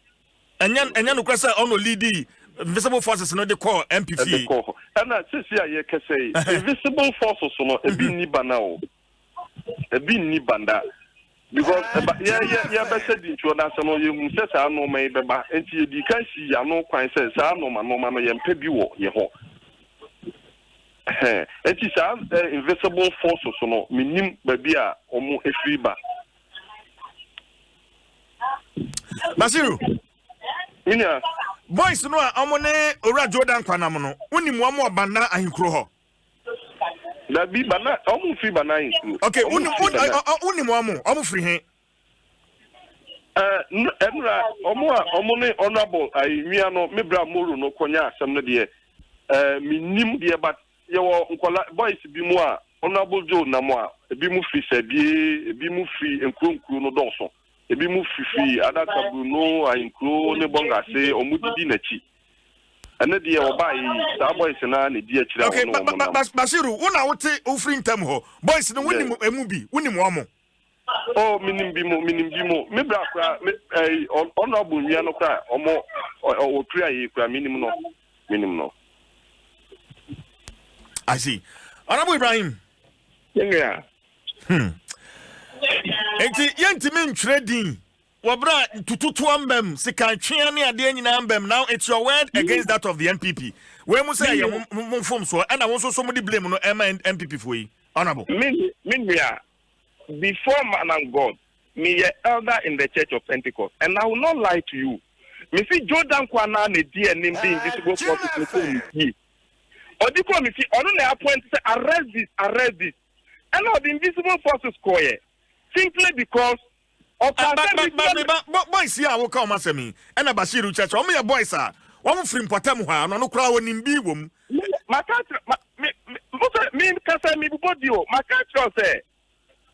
anya no kura say ono lead invisible forces no de call MPF ana sisi aye kase invisible forces no ebi ni bana o ebi ni banda because yeah better di to na so no you say sa no mai beba enti di kan si ya no kwan say sa no ma no ye mpa bi wo ye ho enti sa invisible forces no minim ba bi a omo efiri ba Basiru ina boys no a omo ne ora Jordan kwanam no unim omo bana ahinkro ho that be bana omo free bana in okay unim omo free he enra omo ne honorable ayimia no mebra moru no konya asem no de minim de but yewo nkola boys bi mu a honorable Joe na mu a bi mu free se bi mu free enkronkro no donso ebi mu fifi adaka bruno ainkro ne bongase omudidi nachi ene de oba yi sa boys na ne di akira okay Basiru una wote ofri ntam ho boys no wonim emu bi wonim wo mo oh minim bimo me bra kra ono bu nwia no kra omo otria yi kra minim no I see Honorable Ibrahim yeah enti yentimi ntwere din wabra tututu ambem sikantwea ne ade nyina ambem now it's your word against that of the NPP we mu say ye mfom so and won so mo di blame no NPP for yi Honorable me before man and God me a elder in the Church of Pentecost and I will not lie to you me see Jordan Kwana ne di enim being visible for me odiko me see onu na appoint say arrest this and all the invisible forces square simply because of boys here will come as me and Basiru church o me boys are one free potem ha no kra wonim bi wom me kasa me bodio makatro say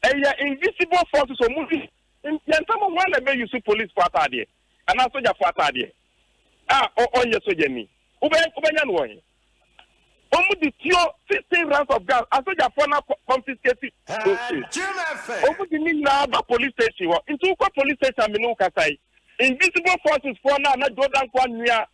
eya invisible forces o movie yentamo one na be use police for atade and soldier for atade onye soldier ni ubenya no won omu di tio 16 rounds of gas soldier for na confiscated omu di ni na ba police station into police station me no kasai invisible forces for na Jordan kwa nua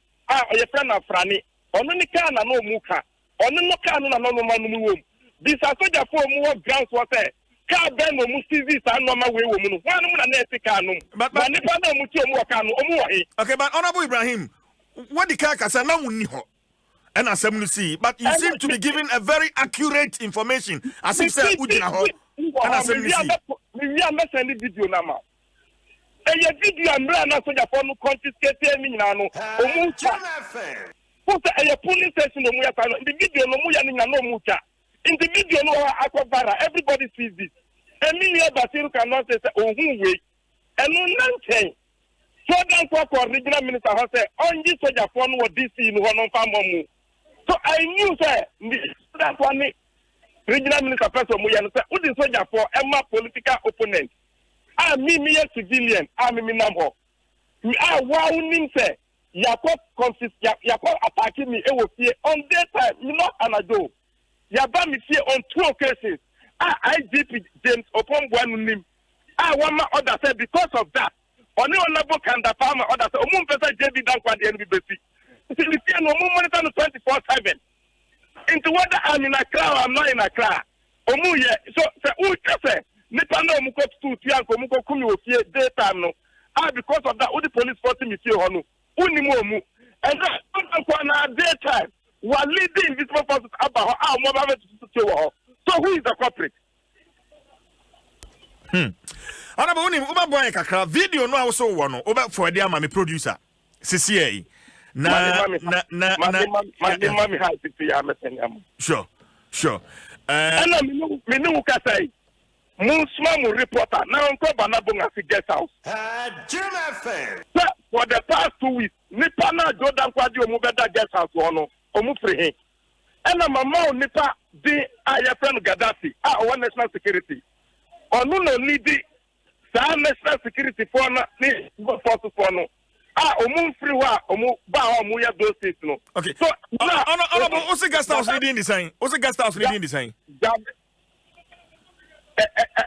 oye friend na frani ono ni ka na no mu ka ono no ka no na no manu mu wom this soldier for mu grounds what say ka ben no mu civis anoma we wo mu no wan mu na na etika no but ni pa na mu ti omu ka no omu wo he okay but Honorable Ibrahim what the car kasa na wonni ho and asem no see but you seem to be giving a very accurate information as if say udina ho and asem no see we are not sending video na ma eye video amra na soldier for no confiscate me nyina no omu cha put a police station no mu ya no the video no mu ya nyina no mu cha in the video no akobara everybody sees this Emilia Basiru cannot say oh who way and no nonsense so dan kwa regional minister has say only soldier for no DC no no famomu so I knew say that one regional minister person mu ya no say who the soldier for Emma political opponent me a civilian me number wow nim say yakọ attacking me e wo fie on daytime you know anado yaba me fie on 2 occasions IGP James Opombuanu nim one order say because of that only honorable Kanda Farmer order say omu pesa JB Dankwa de NBC see me fie no omu monitor no 24/7 into whether I'm in Accra or I'm not in Accra omu ye so say who say nipa na omu ko tu tian ko omu ko kumi wo fie daytime no because of that, all the police forcing me to honu. Unimomu. And na daytime, while leading invisible forces about how more so who is the culprit? Anaboni uba boy kakra video no also wono oba for dia ma me producer. CCA. Sure. And me no kasai. Muslim reporter now on Banabunga guest house. For the past 2 weeks, Nipana Jordan Quadio Mubeda guest house one Omufri. And a mama Nipa de Ayafran Gaddafi, our national security. Or no need the national security for forces for no. Omufri wa Omuba Omuya those states no. Okay. So honorable also guest house reading the sign. Also guest house reading the sign.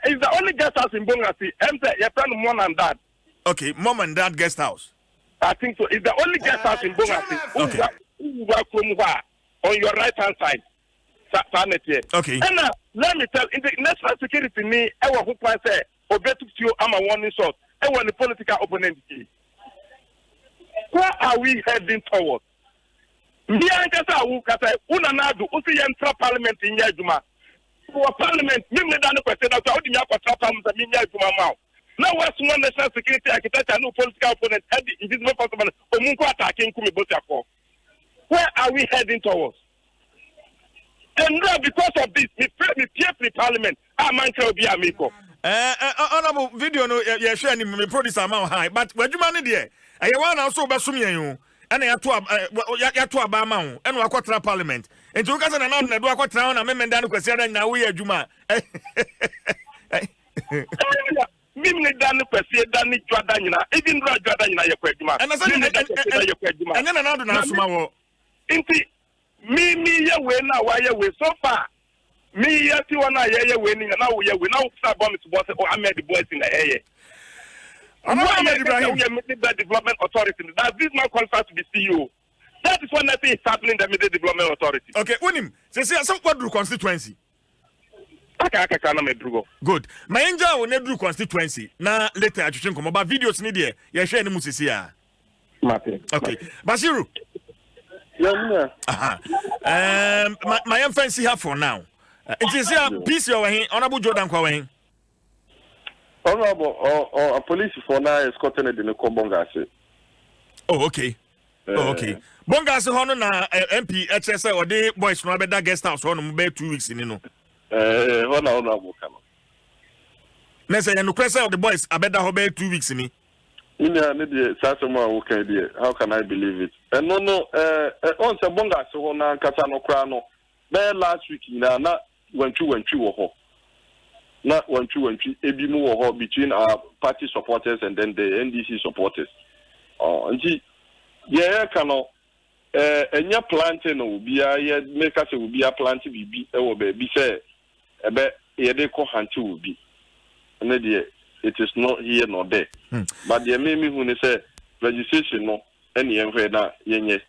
It's the only guest house in Bongasi. Your friend mom and dad. Okay, mom and dad guest house. I think so. It's the only guest house in Bongasi. Okay. On your right hand side. Okay. And let me tell in the national security me, I will hope I say, Obetu you am a warning shot. I want the political opponent. Where are we heading towards? Me and Kasa Wukasa, Unanadu, Usi Yentra Parliament in Yajuma. For Parliament, me than the question of how do you have a media to my mouth. Now, what's one national security architect and no political opponent at the invisible possible Omunko attacking Kumibotako? Where are we heading towards? And now, because of this, we peer Parliament, our man can be amico. Honorable video, no, you're sharing me producer amount high, but where you manage there? I want also Basumi, and I have to Abama, and Wakwatra Parliament. And to Cousin and I do a quatrain, and men down to Question, and now we are Juma. mimne dan kwese dan dwada nyina even dwada nyina ye kwaduma and then another na suma wo inti me ye we na wa ye we so far me ye ti wona ye we ni na wo ye we na wo sa bomb to boss or Ahmed the boys in the air Ahmed Ibrahim MultiMedia Development Authority that this man qualifies to be CEO. That is what nothing is happening in the Media Development Authority. Okay, unim say some quadru constituency. Good. My angel will never do constituency. Now later I should come about videos need here. You share any musician. Okay. Basiru. My fancy have for now. It is here peace your way honorable Jordan Kwawen. Honorable or a police for now is cotton in the Kobongase. Oh, okay. Okay. Bongase Hono na MP HSA or the boys from that guest house on 2 weeks in you. Honorable Kama. Let's say no question of the boys I bet that 2 weeks in me. How can I believe it? And no, on Sabonga so na Katano Krano. There last week na went to not 1-2 ebimu between our party supporters and then the NDC supporters. And yeah, cano enya planting will be a make us will be a planting be say a bet ye ko hanti will be. And it is not here nor there. But the made me who say registration no any na yenye.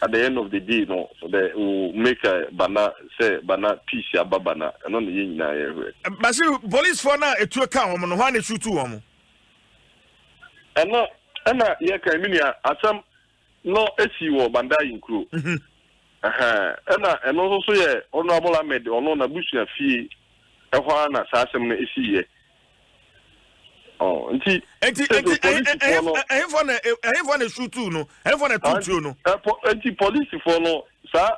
At the end of the day, no, they will make a banner, say banner peace, banner, and on the yin. But police for now, a 2 account, on one issue 2 on. And no, yeah, some no SU or Bandai crew. And also, yeah, Honorable Ahmed, or no, Bushia fee, a one assassin is oh, and see, I have one shoot too, no, I have one a 2 no. Anti police for no, sir,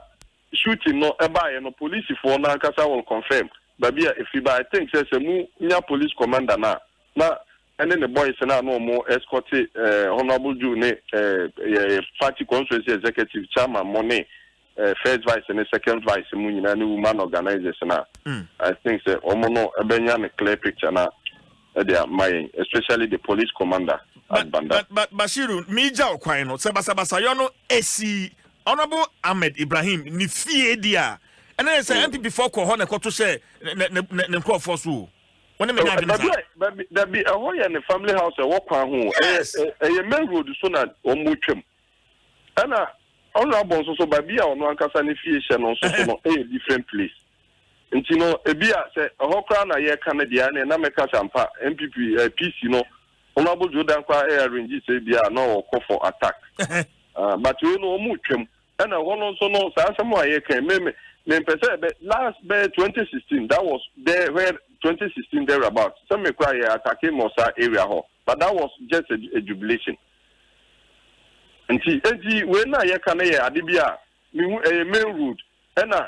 shooting no, a buy no police for now, because I will confirm. But yeah, if you buy, I think there's a new police commander now. And then the boys are now no more escorted, Honorable June, party conference executive chairman, money, first vice and the second vice, Munina, new man organizers now. I think the Omono, a Benyan, clear picture now. They are my, especially the police commander at Banda. But Bashiru, Mija Okwano, Sabasayono, Esi, Honorable Ahmed Ibrahim, Nifie dia. And then I say, MP before Kohona Kotushe, Nemko Fosu. When there be a way in the family house, a walk home, a man road soon at Omuchum. And Honorable so Babia on one Casanification on a different place. And you know, a beer said a Hokran, a year Canadian, and America Champa, MPP, peace, you know, Honorable Jordan Air Ranges, a no call for attack. But you know, Muchum, and I want also know somewhere you can remember. Last 2016, that was there where 2016 thereabouts. Some may cry attacking Mosa area, but that was just a jubilation. And see, when I can hear Adibia, a main road.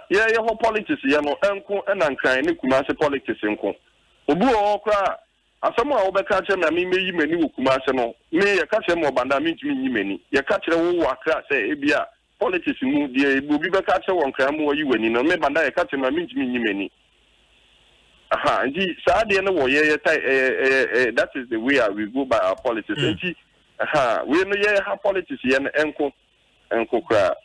Yeah, your politics, you know, uncle and unkind, Kumasi politics, uncle. Obu okra, as someone over catch him, I mean, may you Kumasano, may you catch him or Banda means me many. You catch a waka, say, Abia, politics, move the Bubiba catcher one cram or you and you know, maybe Banda catch him, I means me many. Aha, and see, Sadi and the warrior, that is the way we go by our politics. Aha, we know, yeah, how politics, and uncle cry.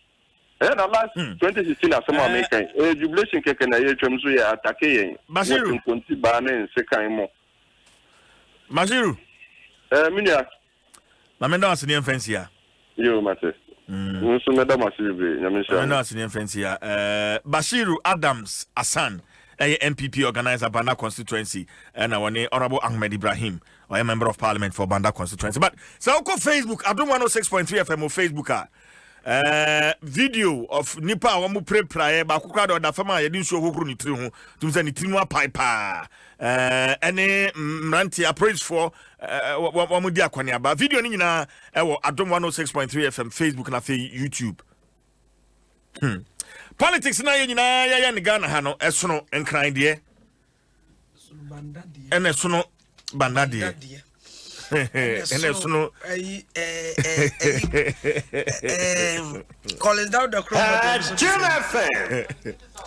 And the last 2016 as some American jubilation cake and a terms we are attacking. Basiru, Basiru, Minia, Mamma Senior Fancia. You, Master. Bashiru Adams Asan, a MPP organizer Banda constituency, and our Honorable Ahmed Ibrahim, or a member of Parliament for Banda constituency. But so go Facebook, Adom 106.3 FM or Facebook. Video of Nipa wamu pre prayer ba kokra da fama ye din so hokru ni tiri ho tum se ni tiri paipa ene mranti appraise for wamu di akwani aba video ni nyina wo Adom 106.3 FM Facebook na fe YouTube. Politics na ye nyina ya ni Ghana ha no esono enkran de ene sono bandade and no calling down the crowd.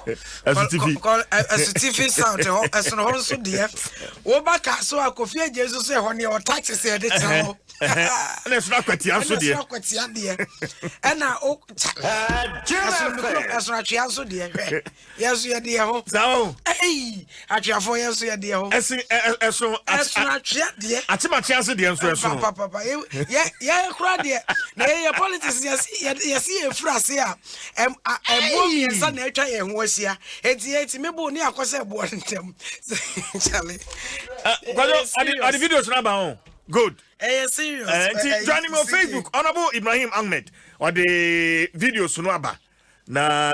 TV sound as no also dear. Wo baka so akofie Jesus say ho ne o taxes e de tell. Let's not quit the answer, dear. And now, oh, as much as dear. Yes, you dear. So, hey, at your 4 years, dear. As much dear. I take my chance at the answer. Papa, yeah, crowd dear. Nay, your politics, yes, a phrase here. And boy, son, nature and was here. It's me, Bonnie, I was a boy. Charlie. Are the videos now? Good. Serious. Joining me on Facebook, Honorable Ibrahim Ahmed, or the videos Sunwaba. Na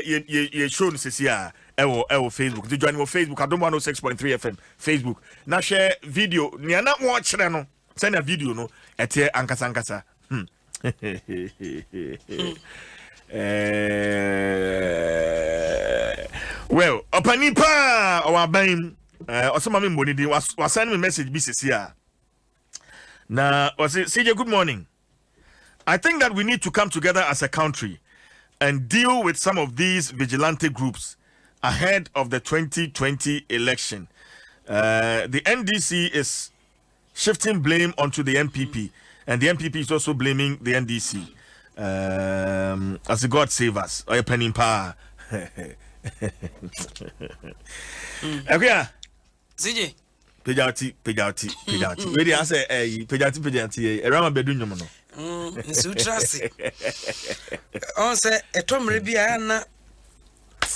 ye show this here. Ewo Facebook. To join me on Facebook, Adom 106.3 FM. Facebook. Na share video. Ni ana watch no. Send a video no. Ete ankasa. Well, opanipa owaban osoma me mboni din was send me message BCC here. Now, CJ, good morning. I think that we need to come together as a country and deal with some of these vigilante groups ahead of the 2020 election. The NDC is shifting blame onto the MPP, and the MPP is also blaming the NDC. As the God save us, or a penny in power. Okay, CJ. Pejati. Where I say, Pejati, around my bedroom. Sutrasi. On say, a Tom Ribiana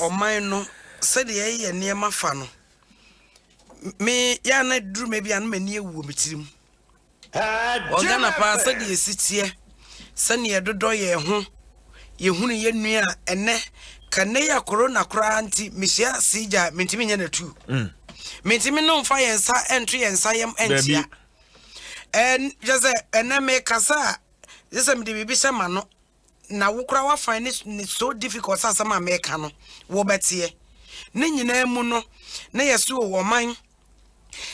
or mine, said the near my funnel. Me, Yana drew maybe an many with him. Organa pass the city here. Sunny a do ye home. You huni ye near and ne. Canea corona cranty, Michelle Sija, Mintimina too. Mentimi no fire and sa entry and sayam entia. And just a name kasa. This am the baby samano. Na wukra wa find it so difficult as some Americano. Wo betie. Nina muno. Na yesu wo man.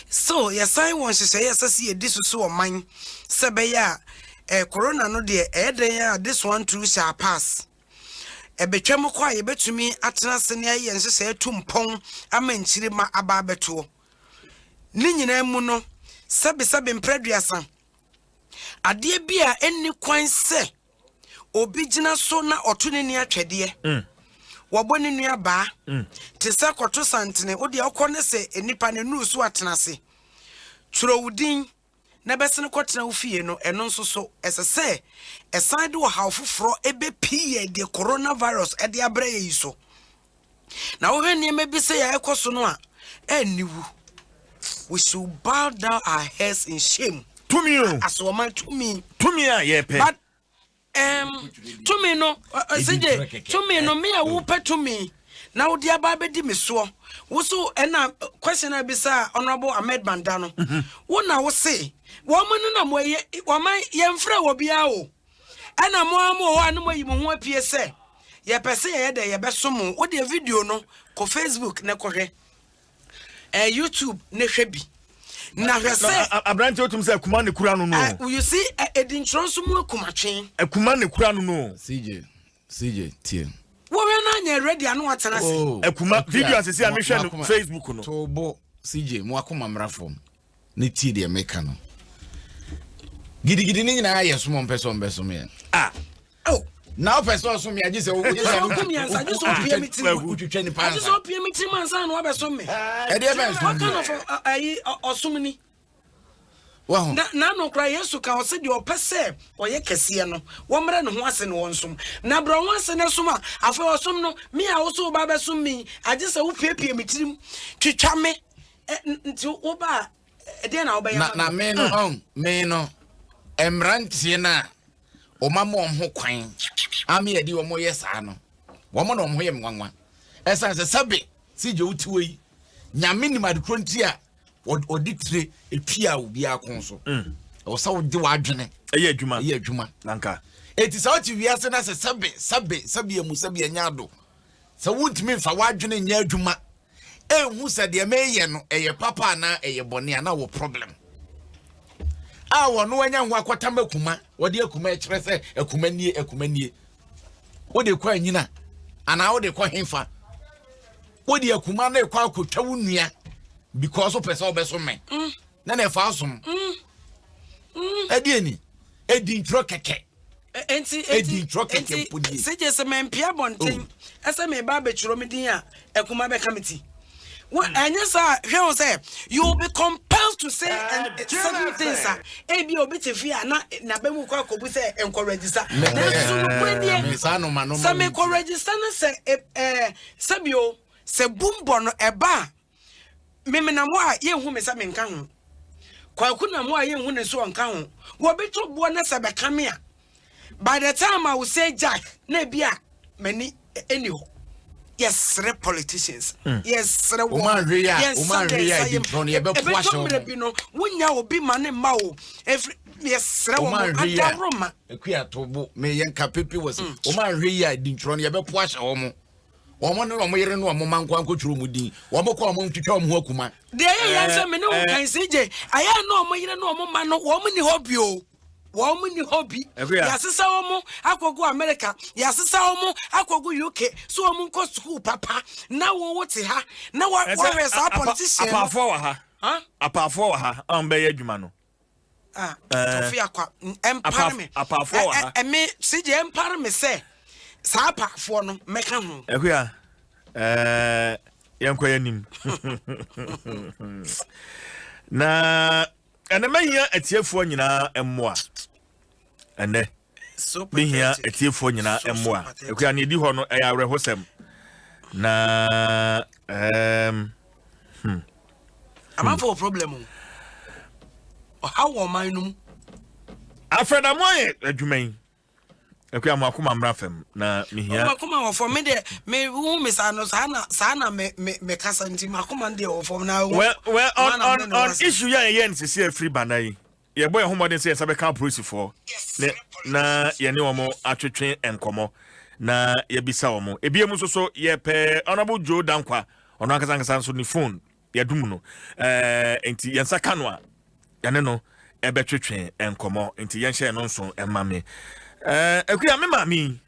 So yes I want to say yes see this so mine. Sebeya corona no de e this one too shall pass. Ebetwam kwa ye betumi atena sene aye nsese atumpon amanchire ma aba beto ni nyina mu no sebe mpraduasa ade bia enni kwan se obi gina so na otune ni atwede woboni nua ba te se koto santene wo de akone se enipa ne nusu atena se twurowudin na besene kotena ofie no eno nso so esese eside wo hawfoforo ebe pie de coronavirus e de abre yi so na wo hwe niam bi se ya ekoso no a eniwu we should bow down our heads in shame to me as woman to me a yepe but to me no CJ to me no me a wo pe to me na wo dia ba be di me so wo so na question na bi sa honorable Ahmed Bandano wo na wo say woman na moye woman yemfra wo bia o ana mo amo ho anu mayi mo ho apie se ye pese ye de ye besom wo de video no ko Facebook ne ko hwe YouTube ne hwe bi na hwe se abrante otum se akuma ne kura no no you see edintronso mu akumatwen akuma ne kura no no CJ tie wo we na nya ready anu atena se akuma video asese a me hwe no Facebook no tobo CJ mu akuma mrafom ne tie de meka no gidi ni nyina aye so mo peso mbeso me now peso so me agise wo so kumi ansa agise o pie mi tiri utwetwe ni pa agise o pie mi tiri mansa no abeso me e de be so kind of ayi osumni wow na no kra Yesu ka o se de o pese o ye kese no wo mre ne ho ase ne wonsum na bro ho ase ne sum afa osum no me a wo so ba besum mi agise wo pie mi tiri twetwa me nti wo ba e de na wo ba na me no emrantie na omamo ho kwan ame yedi omo yesa no womo no ho ye mwanwa esa se sabe sije utiwe nyame ni madekro nti a oditire etua obi akonso o sa wodi wadwene eye adwuma nanka eti sa oti wiase na se sabe emu sabe nyado sa wuntimi mfa wadwene nya adwuma ehu se de meye no eye papa na eye bone na wo problem wono anya ho akwata makuma wode akuma e kire se akuma nie wode kwa nyina ana wode kwa hemfa What do you command a quack to Tawunia because of Peso Besome? Then a fasum. Ediani, Eddie Trocket. Eddie Trocket, say just a man Pia Bonting, as I may barbage Romedia, a Kumabe committee. What and yes, here say you will be compelled to say certain things, sir. Ebi obiti fear na be mu kwa say encourage sir. Some encourage say sabio se bumbo no eba. Meme na mo a ye hu me sa me nka ho. Kwaku na mo a ye hu ne so nka ho. Wo beto bo na se be kamea. By the time I will say Jack, na bia many anyhow. Yes, politicians. Yes, woman ria di drone ye be puasho. Wunya obi mane ma o. Yes, woman ria. Ekua tobo me yenka pepe was. Woman ria di drone ye be puasho omo. Woman no mo yere no mo manko anko twuru mu din. Wo mo ko mo ntwetwa mo akuma. De ye yanse me no kan CJ. Aya no mo yere no mo man no wo mo ni hobby o. Woman hobby. Yasisa omo akogu America. Yasisa omo akogu UK. So omo ko school papa. Na wo wote ha. Na wa warriors are politicians. Apa for ha. Huh? Apa for ha. Be adwuma no. Tofia kwa empire me. Apa for ha. Me CJ empire me say. Sa apa for no meka ho. Ekua. Yanko yanim. Na ene mahia atiefo nyina emmoa ene so mahia atiefo nyina emmoa ekua ne di ho no eya rehosem na am for problem o how wo man num afreda moye adwuman ekua mo akoma mrafem na mehia akoma wo for me de me hu me sa no sana me kasa nti akoma de wo for na well on issue ya yen sisi free banai ye boy homodin say sabe kan police for na ye ne omo atwetwe enkomo na ye bisa omo ebie mu so ye pe honorable Joe Dankwa ono akasa so ni phone ye dum no enti yensa kanwa ye ne no ebetwetwe enkomo enti yen hye no nso emame ekuya me mami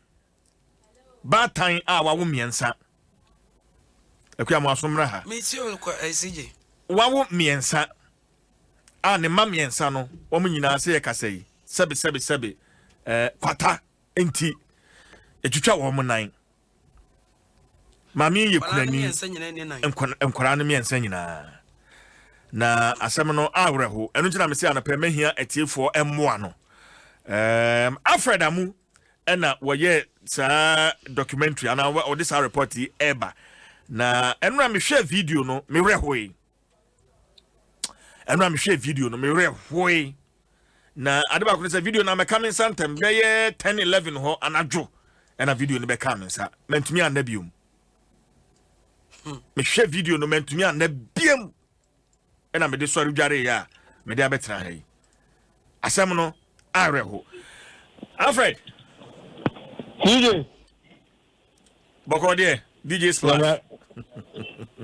ba tan a wawo miensa ekuya mo asomra ha me ti o ko CJ wawo miensa a ne ma miensa no wo nyina se ye kasai sebe kwata enti etwitwa wo mo nan mami ye kunani enkwara no miensa nyina na asem no awreho enu ntina me se anapa mahia atiefo emmoa no Alfred Amu ena woye sa documentary ana o this report eba na enra me share video no me rehoi enra me share video no me rehoi na adeba ko say video na me coming sometime be 10-11 ho anadwo ena video no be coming sa mentumi anabium me share video no mentumi anabium ena me de sori dware ya me de abetra hai asem no Areho. Alfred. DJ. Boko de DJ Splash.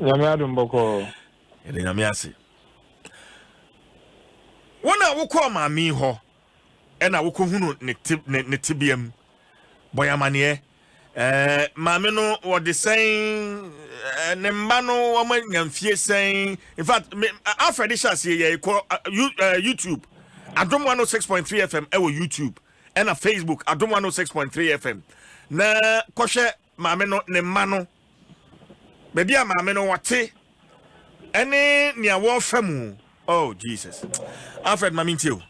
Nyame adum boko. Ele nyame ase. Wona wo ko maami ho. E na wo ko hunu ne tibiam. Boyamane maami no wo de sen ne mba no wo manyamfie sen. In fact, Alfred Ishase ye ko YouTube Adom 106.3 FM ewo YouTube and a Facebook Adom 106.3 FM na koshe maame no ne ma no bebi a maame no wate ene nia wo famu oh Jesus Alfred mamintio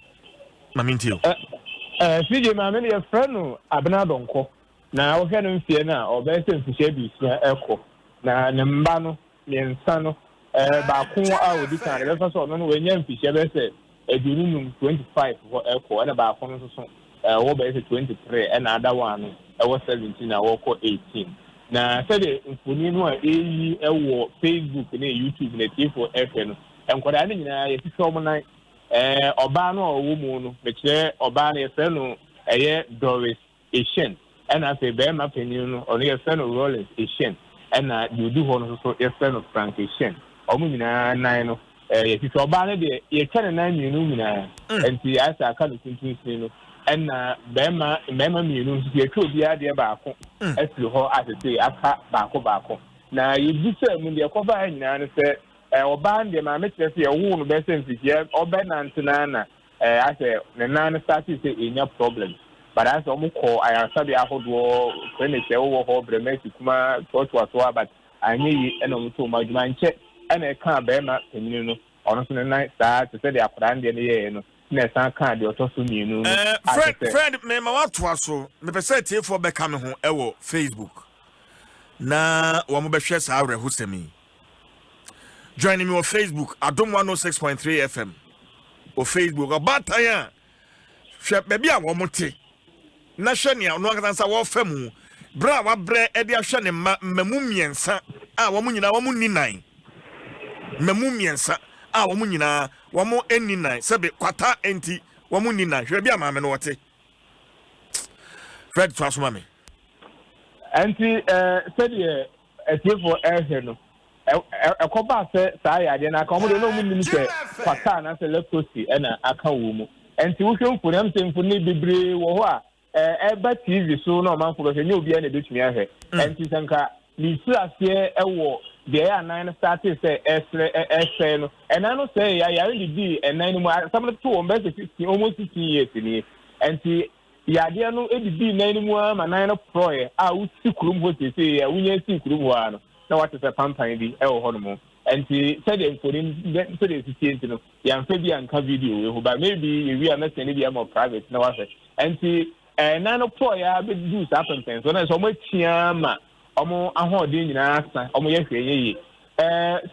CJ maame ne friend no abena donko na wo hwe no mfie na obese mfie bi sia eko na ne mba no miensa no ba ko a odi kan le fa so no we nya mfie be se edunum 25 for echo and about phone so wo be 23 and other one was 17 na wo ko 18 na say the mfoni no a ewo Facebook na YouTube na T4 FM enkwada ne nyina ye fiso mo nan oba no owo mu no be kire oba na ye fe no eye Doris Asian and as a be ma penin no ono ye fe no Rollins Asian and na you ho no so ye fe no Frank Asian omo nyina nan no ye ti so ba ne de ye kene na mienu nyina enti asa aka no tuntun sin no enna bema mienu ye twa obi ade ba ko asiri ho asese aka ba ko na yebi se mu de koba nyina ne se oba de ma metre se ewo no be sense ye oba nantena na I say the nan start to say enya problem but as omuko ayasabi ahodo clinic e wo ho bremeti kuma to but anyi e no mto madwuma nche e na ka be ma peninu no ono so nan start to say the apran de ye no na san ka de otoso mienu friend me ma wato aso me pese tie for be ka me ho e wo Facebook na wo mo be hwe sa awre hosemi join me on Facebook Adom 106.3 FM o Facebook about time hwe baby a wo mote na hwe ne no akatansa wo famu bra wa bre e de ahwe ne mamu miensa a wo nyina wo ni nan mamu miensa a wo nyina wo eni nan sebe kwata enti wo ni nan hwe bia ma me no wote Fred Dwaso me anti said for air no ekoba se saa ya de na ka omo de no mu se kwata na se leprosy na aka wo mu enti wo hwemfu na msemfu ni bibre wo ho a eba TV so na omanfo be nye obi na betumi ahwe enti sanka ni su ase ewo de ya nan start se esre no ena no se ya di enan mu some to on be 15 almost 15 years ni enti ya de no edidi nan mu ma nan no proye a usi kurum ho se ya unya si kurum ho ano na what is a pampan bi e wo ho no mo enti said enforin so dey sisi no ya mfa bi anka video we ba maybe we are not sending bi am private na what enti na no pro ya be do something so na so mo tia ma omo ahode nyina asa omo ye hwe ye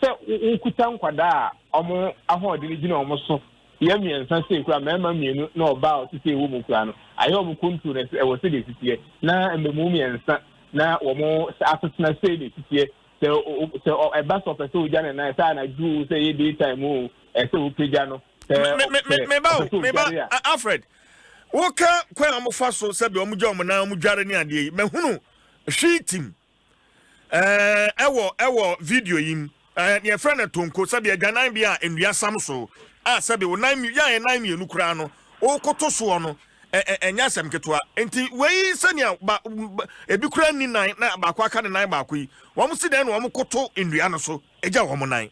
se ukuta nkwada a omo ahode ni gina omo so ye miensa se kura mema mienu na oba o tise wo mu kura no ayo omo kuntu na e wo se dey sisi na mbemu miensa na omo asesna se dey sisi so a bus of a soldier and I said I do say daytime move so pejano me Alfred woka kwa amofa so se be omugya omna omudware ni ade me hunu sheetim ewo video yim ne friend tonko se be adwanan bia enua sam so a se be wonan ya nan mienu kura no o koto so no enya sem ketwa enti wei senia ebi kura ni nan na bakwa aka ne nan bakwa yi wo mu siden no wo mu koto ndua no so eja wo mu nan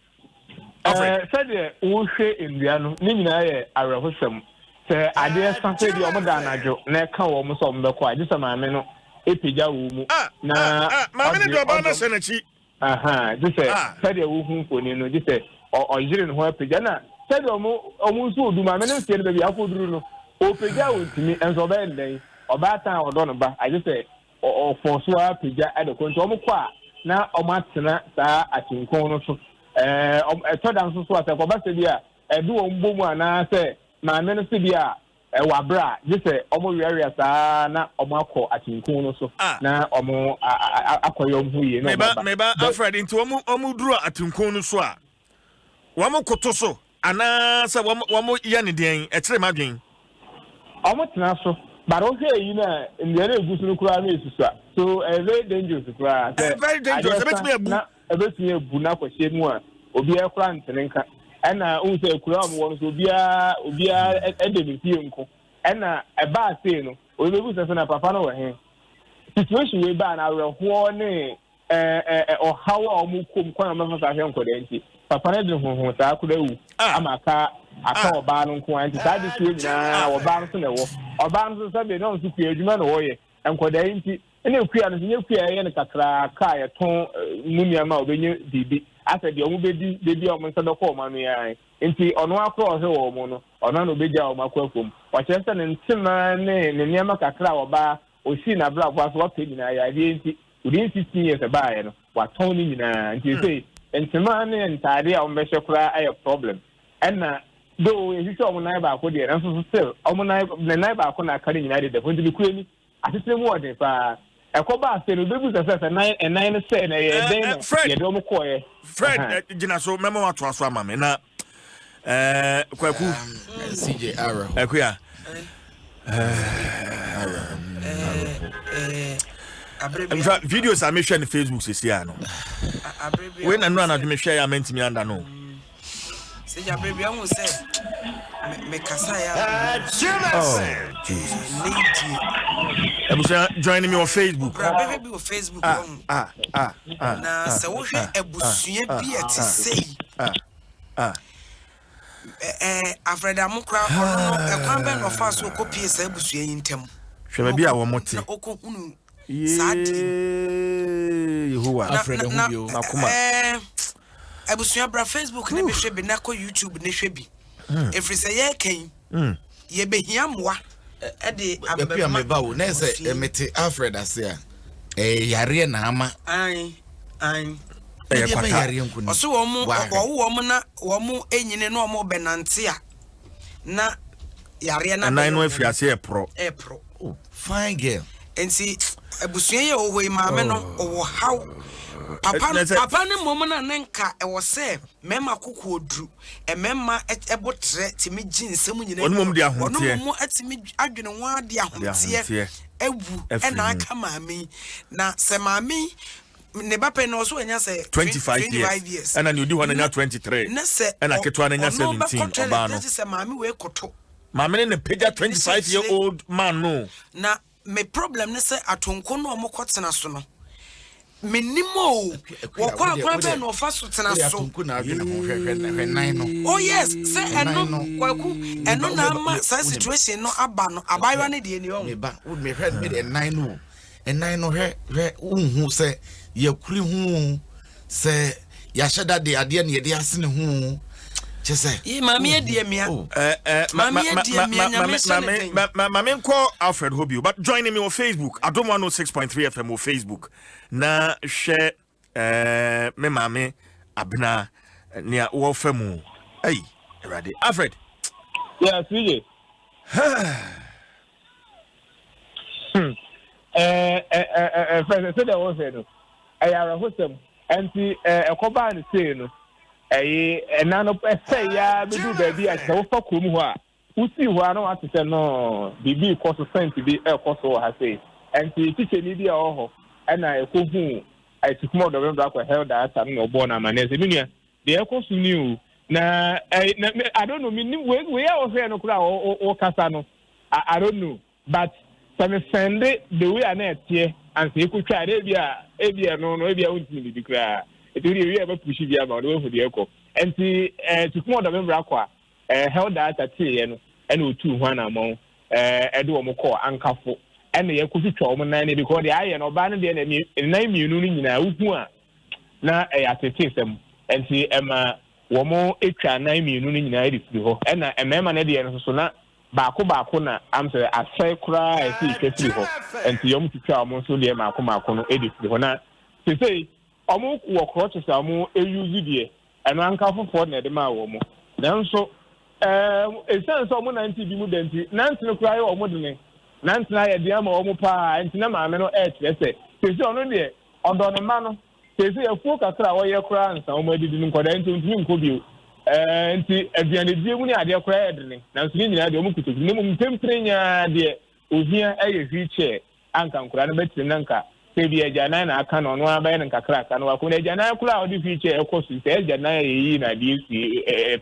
said wo hwe ndua no ni nyina ye arehosem se ade sanse bi o mu da najo na ka wo mu so mbekọ a jisa maame no epija wo mu na maame ne do ba na senachi jisa said wo hu foni no jisa o jire no ho epija na said o mu so odu maame ne se ne bi afoduru no o peja wotimi enso be ndai oba tan odo no ba I just say o force wa peja e de konto o mkwa na o matena saa atinkon no so todan so ase ko ba se bia e du o mbomu ana se ma me no se bia e wa bra just say o mo wiare saa na o makọ atinkon no so na o mo akoyo mhu ye no ba meba Alfred into o mu duru atinkon no so a wo mo koto so ana se wo mo ye ne den e kire madwen Almost so, but okay, you know, in the other goose no crime is so very dangerous to cry. Very dangerous. A bit me a buna for shame one, or be a friend, and also a crowd wants to be a uncle, and a bad thing, or the goose as an apapano him. Situation we ban our horn or how our mukum quite a young credenti. Papa who could do. Amaka. Akọ ba no nko anti saa de tie nyina oba no so na wo oba no so be no so kue adwuma na wo ye enkoda nti ene kua no nye kua ye ne kakra ka ye ton munia ma obenye bibi asa de omu bedi bebi o mo nsa dọkọ ma no ya nti ono akọ he wo mo no ono na obeja o makọ afom wa chese ne ntima ne niam kakra oba osi na bra kwa so wa nyina ya de nti udi 15 years ba ye no wa ton ni nyina nti sei ntima ne ntade a o mbehye kura aye problem ena do you see omo nai ba ko de and so still omo nai ba ko na kare nyina de ko ndi ku ani atete mu ode pa ekoba ase no bebu se nine se na ye den no ye do mo ko ye Fred gina so memo wato aso ama me na kwaku CJ Arrow akuya videos are me share on Facebook sisi ano we na no anadwe me share ya mentimi anda no Say ya baby I won't say me kasa ya. Oh Jesus. Joining me on Facebook. Baby on Facebook. Na se wo hwe abusua bi ati sei. Afreda mukra ono ekwan be no fa so kopie sa abusua yintem. Hwe bi a wo mote. Na okokunu Sadi Yehowa Afreda hu bio akoma. Abusua bra Facebook ne be hwe bi na ko YouTube ne hwe bi. Efri se ye kan. Ye behia moa. Ede abepia me bawo na se emete Afreda se a yare na ama. Ai Yare nkunu. Oso wo mu na wo mu enyine no mo benante a na yare na nan no afiase pro. Oh, fine girl. Enti abusua ye owo maame no owo haw papa ne mom na nenka e wo se mema kokko odru e mema ebotre timi ginsem nyina onu mom di ahonte onu mom atimi adwene ho ade ahonte ewu e na aka maame na se maame ne bape no so anya se 25 years and you do one anya 23 and aketwa anya 17 oba no se maame we koto maame ne page 25-year-old man no na me problem ne se atonko no omokotena so no minimo wakwa be no fa so tena so oh yes say eno kwaku eno na ama sa situation no aba no abayo ne de ni o me ba would me head me the 9 no he unhu say yakuri hu say ya sheda de ade ne de ase ne hu chese e mama e de mia mama call Alfred Hobio but joining me on Facebook Adom 106.3 FM on Facebook na share me mama abna nia wo famu hey ready Alfred yeah CJ friend say there was no ayara hosem anti ekoba ne say no enano say ya bedu baby a se wo fa krom ho a usi ho a no atese no bibi cost cent bi cost ho ha say anti teacher ni bi a ho na ekohu I took more than I held that I'm no born a man as a minia. The echoes knew. Na I don't know, we are here no crowd or Casano. I don't know. But some send it the way I net here and say, could try Abia, no, maybe I wouldn't be declare. It really ever push it about the way for the echo. And see, took more than Rakwa held that at 10 and 2 1 among Edo Moko and Kafo. And the equity trauma 90 because the iron or banner the enemy in name you know na at a system and see Emma Womo extra 9 million and a member at the end so not Bakuna I'm saying I say cry see and see Yom to try almost so the Macomacono edit the to say almost walk crotches are more a and uncover for the Mawomo. Then so it sounds almost 90 be Nancy no cry or modern. Nantina ya diama omo pa ntina ma me no let's say ono de odo no ma no say ya fu kakra wo ye kra nsa omo adidi nkoda ntumi nko bio nti aduane die mu ni ade kra edene na nso ni nyina de omo kutoku ne mu mpempre nya de ohia eye wheelchair anka nkura no betire nanka say bi agana na aka no no abaye nka kra aka no wa ko na agana kura odi wheelchair ekosu say agana yi na de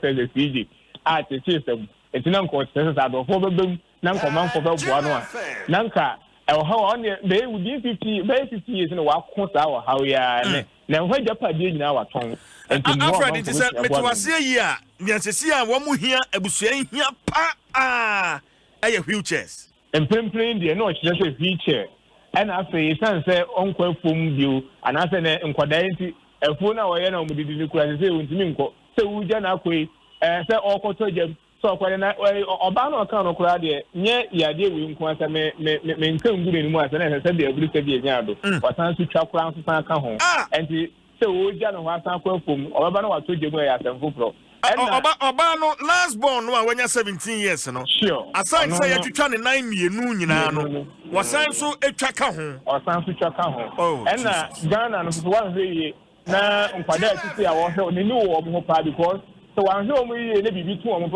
pese CG at system etina nko tese sa do fo bebem nanka man for boa no a nanka how on they would be 50 years in a walk how ya na ho japade nyina waton Alfred it is metwase here nyansesi a wo mu hia abusua hia pa aye wheelchairs empempren de no chire se wheelchair and afei san say onkwa fom bio anase ne nkwadaa nti afuo na wo ye na omudidi ni kura se wontimi nko se wuja na akoi se okoto jam so kwale na oba na oka no kura de nye yade we nko asa me nkan ngure ni mu asa na se de abiri se de nya do watan su twa kura nso san ka ho enti se wuja no asa kwa fom oba na wato jemu ya asemfo pro oba no last born no when you 17 years no sure aside say you twa ne 9 mienu nyina no wasan so etwa ka ho wasan so twa ka ho na Ghana no so wan hwe na nkwada atisi a wo hwe ne ni wo mo pa because so wan hwe mo yi ne bibi tu mo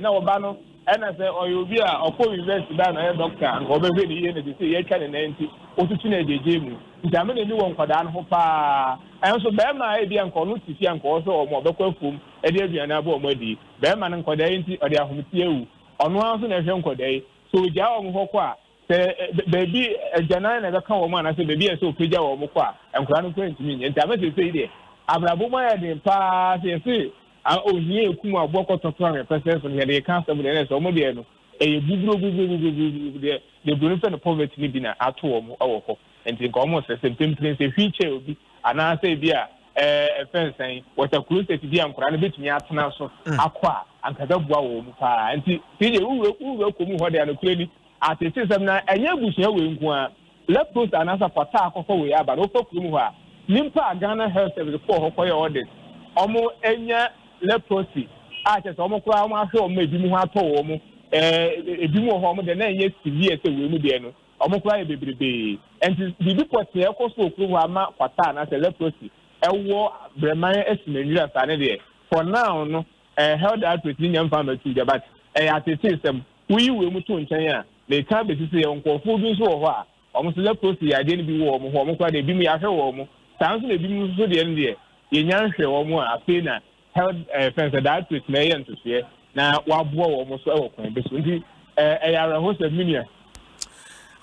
na oba no na say oyobi a okọ university da na doctor ngo be hwe ni ye ne say ye twa ne 90 otutu na ejeje mu nti amene ni wo nkwada no ho pa And so Bema be and Cornu to see and also or more Bocofum, Eddie and Abo Modi, Beman and Codainty or the Ahumtiu, on 1 and Code. So Jao Mokwa, baby, a Janan and a common, I said, baby, so Pija or Mokwa, and Cranu to me, and Tamas say there. Abrabuma in pass, and see, I owe you Kuma Boko to Plan, President, and the constable, and so Modiano. A the Bruno poverty dinner at home or and think almost a same place a feature will be and I say beer a fence saying what a cruise to be and a bit me at now so aqua and Kadabwa and see who will come what they are clearly at the system and your bush will let post another for talk of we are but also Kumua Limpa Ghana Health Service for her audit almost any let proceed. I just almost crowd maybe more at home. Ebi mo hɔ mo de na yɛ severe sɛ wɔ mu deɛ no ɔmo kora yɛ bebrebe nti bibi pɔtɛ ɛkɔ so okuru hɔ ama kwata na sɛ leprosy ɛwɔ breman esimanyira saa ne deɛ for now no health outreach ni nyɛ mfa ma tu de but ɛyɛ atete sɛm woyi wɔ mu to nkyɛn a na ɛka bɛsi sɛ yɛ nkɔfoɔ bi nso wɔ hɔ a ɔmo sɛ leprosy yɛ adeɛ no bi wɔ ɔmo hɔ ɔmo kora de ebi mu yɛahwɛ wɔ ɔmo saa nso na ebi mu nso deɛ no deɛ yɛnya nhwɛ wɔ ɔmo a afei na health fɛnsɛ outreach na ɛyɛ ntosoɛ na waboa wo mo so e wo kwan be so nti eyara ho se minia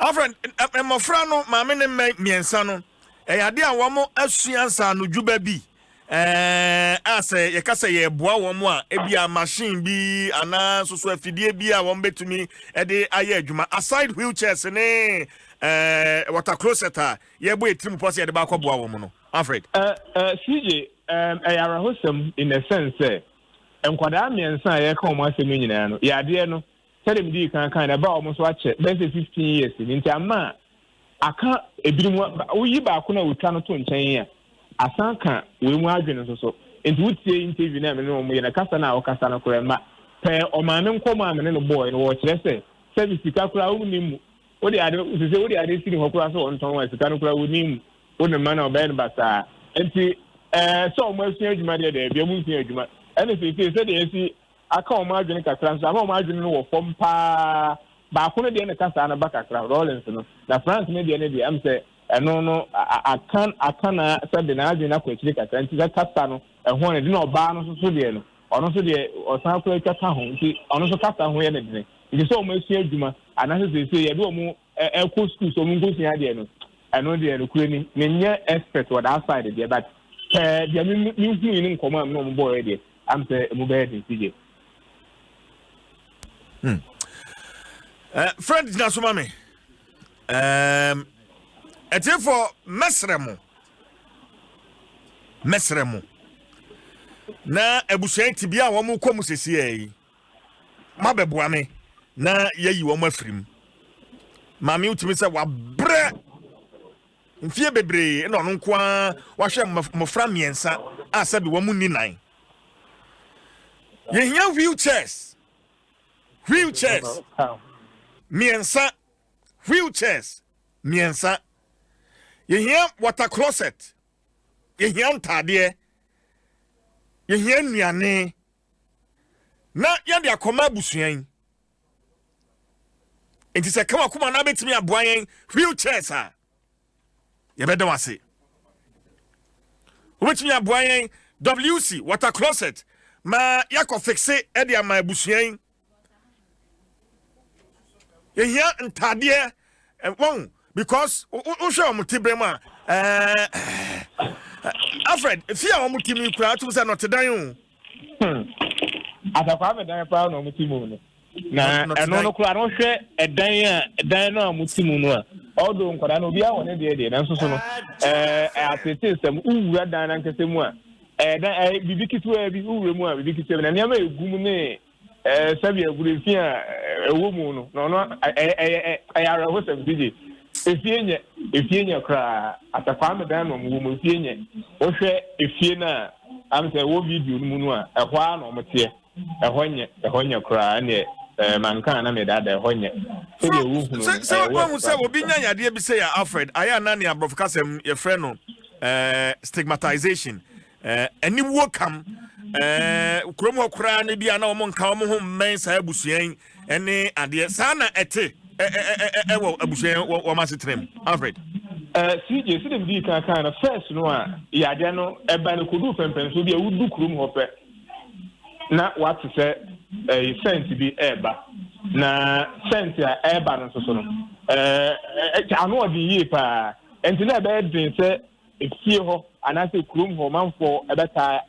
afren emofra no ma me ne miensa no eyade a wo mo asua nsa no djuba bi ase ye kasa ye boa wo mo a ebia machine bi ana so afidie bi a wo betumi e de aye adwuma aside wheelchairs ne water closet a ye bo etim pose ye de ba kwa boa wo mo no afred CJ eyara ho sem in a sense enkwada miensa a yɛka ɔmo asɛm nyinaa no yɛadeɛ no sɛde medi kan na ba ɔmo so akyɛ bɛsɛ 15 years nti ama aka ebirim woyi baako na wotwa no to nkyɛn a asan ka we mu adwene so nti wotie interview na me no ɔmo yɛ na kasa na ɔkasa no kora ma pɛ ɔmaame nkɔm a me no boy no wɔkyerɛ sɛ service sika kora wo nim wo de ade sɛ wo de ade sini hɔ kora so ɔntɔn wa sika no kora wo nim wo ne ma na ɔbɛn no basaa nti sɛ ɔmo asua adwuma deɛ bia mu nsua adwuma and if you say the aka o ma adwene kakra so ama o ma adwene no wo fom pa ba ko no de ne kasa na ba kakra Rollins no na France ne de ne de am say eno no akana say de na adwene akwakyire kakra nti za kasa no ho ne de na oba no so de no ono so de osan akwa kasa ho nti ono so kasa ho ye ne de nti so o ma sua adwuma ana so say ye de o mu ekɔ school so mu ngosia de no eno de no kure ni menye expert what outside de but de mi hu ni nkɔmɔ am no mo boy de I'm saying, Mubed CJ. Friend Nasumami. It's for Mesremo. Na ebusuan tibia wo mu komu sesiei. Mabeboame na yeyi wo mafrim. Mami utimi se wa bre. Mfie bebre na ono nko a wa hwe mofra miensa a sabi wo mu ni nan. You hear wheelchairs. Miensa. Wheelchairs. Miensa. You hear water closet. You hear ntade. You hear nuane. Na ya de akoma busuan. Enti se kama kuma na betimi aboan wheelchairs a. Ye beda wase. Obetimi aboan WC water closet. Ma yako fixe edi ama ebusuan ye hia ntade won because o hwe omutibrem a Alfred fi a omutimi kura atum se not dan atakwa me dan pa no omutimu no na eno no kura no hwe edan no omutimu no a odo nkwada no bia woni de na nso so no atete sem uwura dan na nkese mu a bibi kitwa bi uwura mu a bibi kitwa na niam egum ne sabi agurefia ewo mu no no ayara ho sem DJ efienye kra atakwa me dan no mu efienye o hwe efie na am say wo video no mu no a ehwa na omte ehonye kra ne manka na me dada ehonye so de wo hu no so wo say obi nya yade bi say ya Alfred aya na ne abrofkasem ye frɛ no stigmatization any welcome krom hokra ne bia na omo nka omo ho men sa abusuan ene ade sa na ete wo abusuan wo masetrem Alfred CJ see them di kind of first no a ya de no e ba no kodu pempen so bi e wudu kurum ho pe na what to say cent bi eba na cent ya eba no so no anu odi yi pa enti na be din say efie ho anase kurum ho manfo ebeta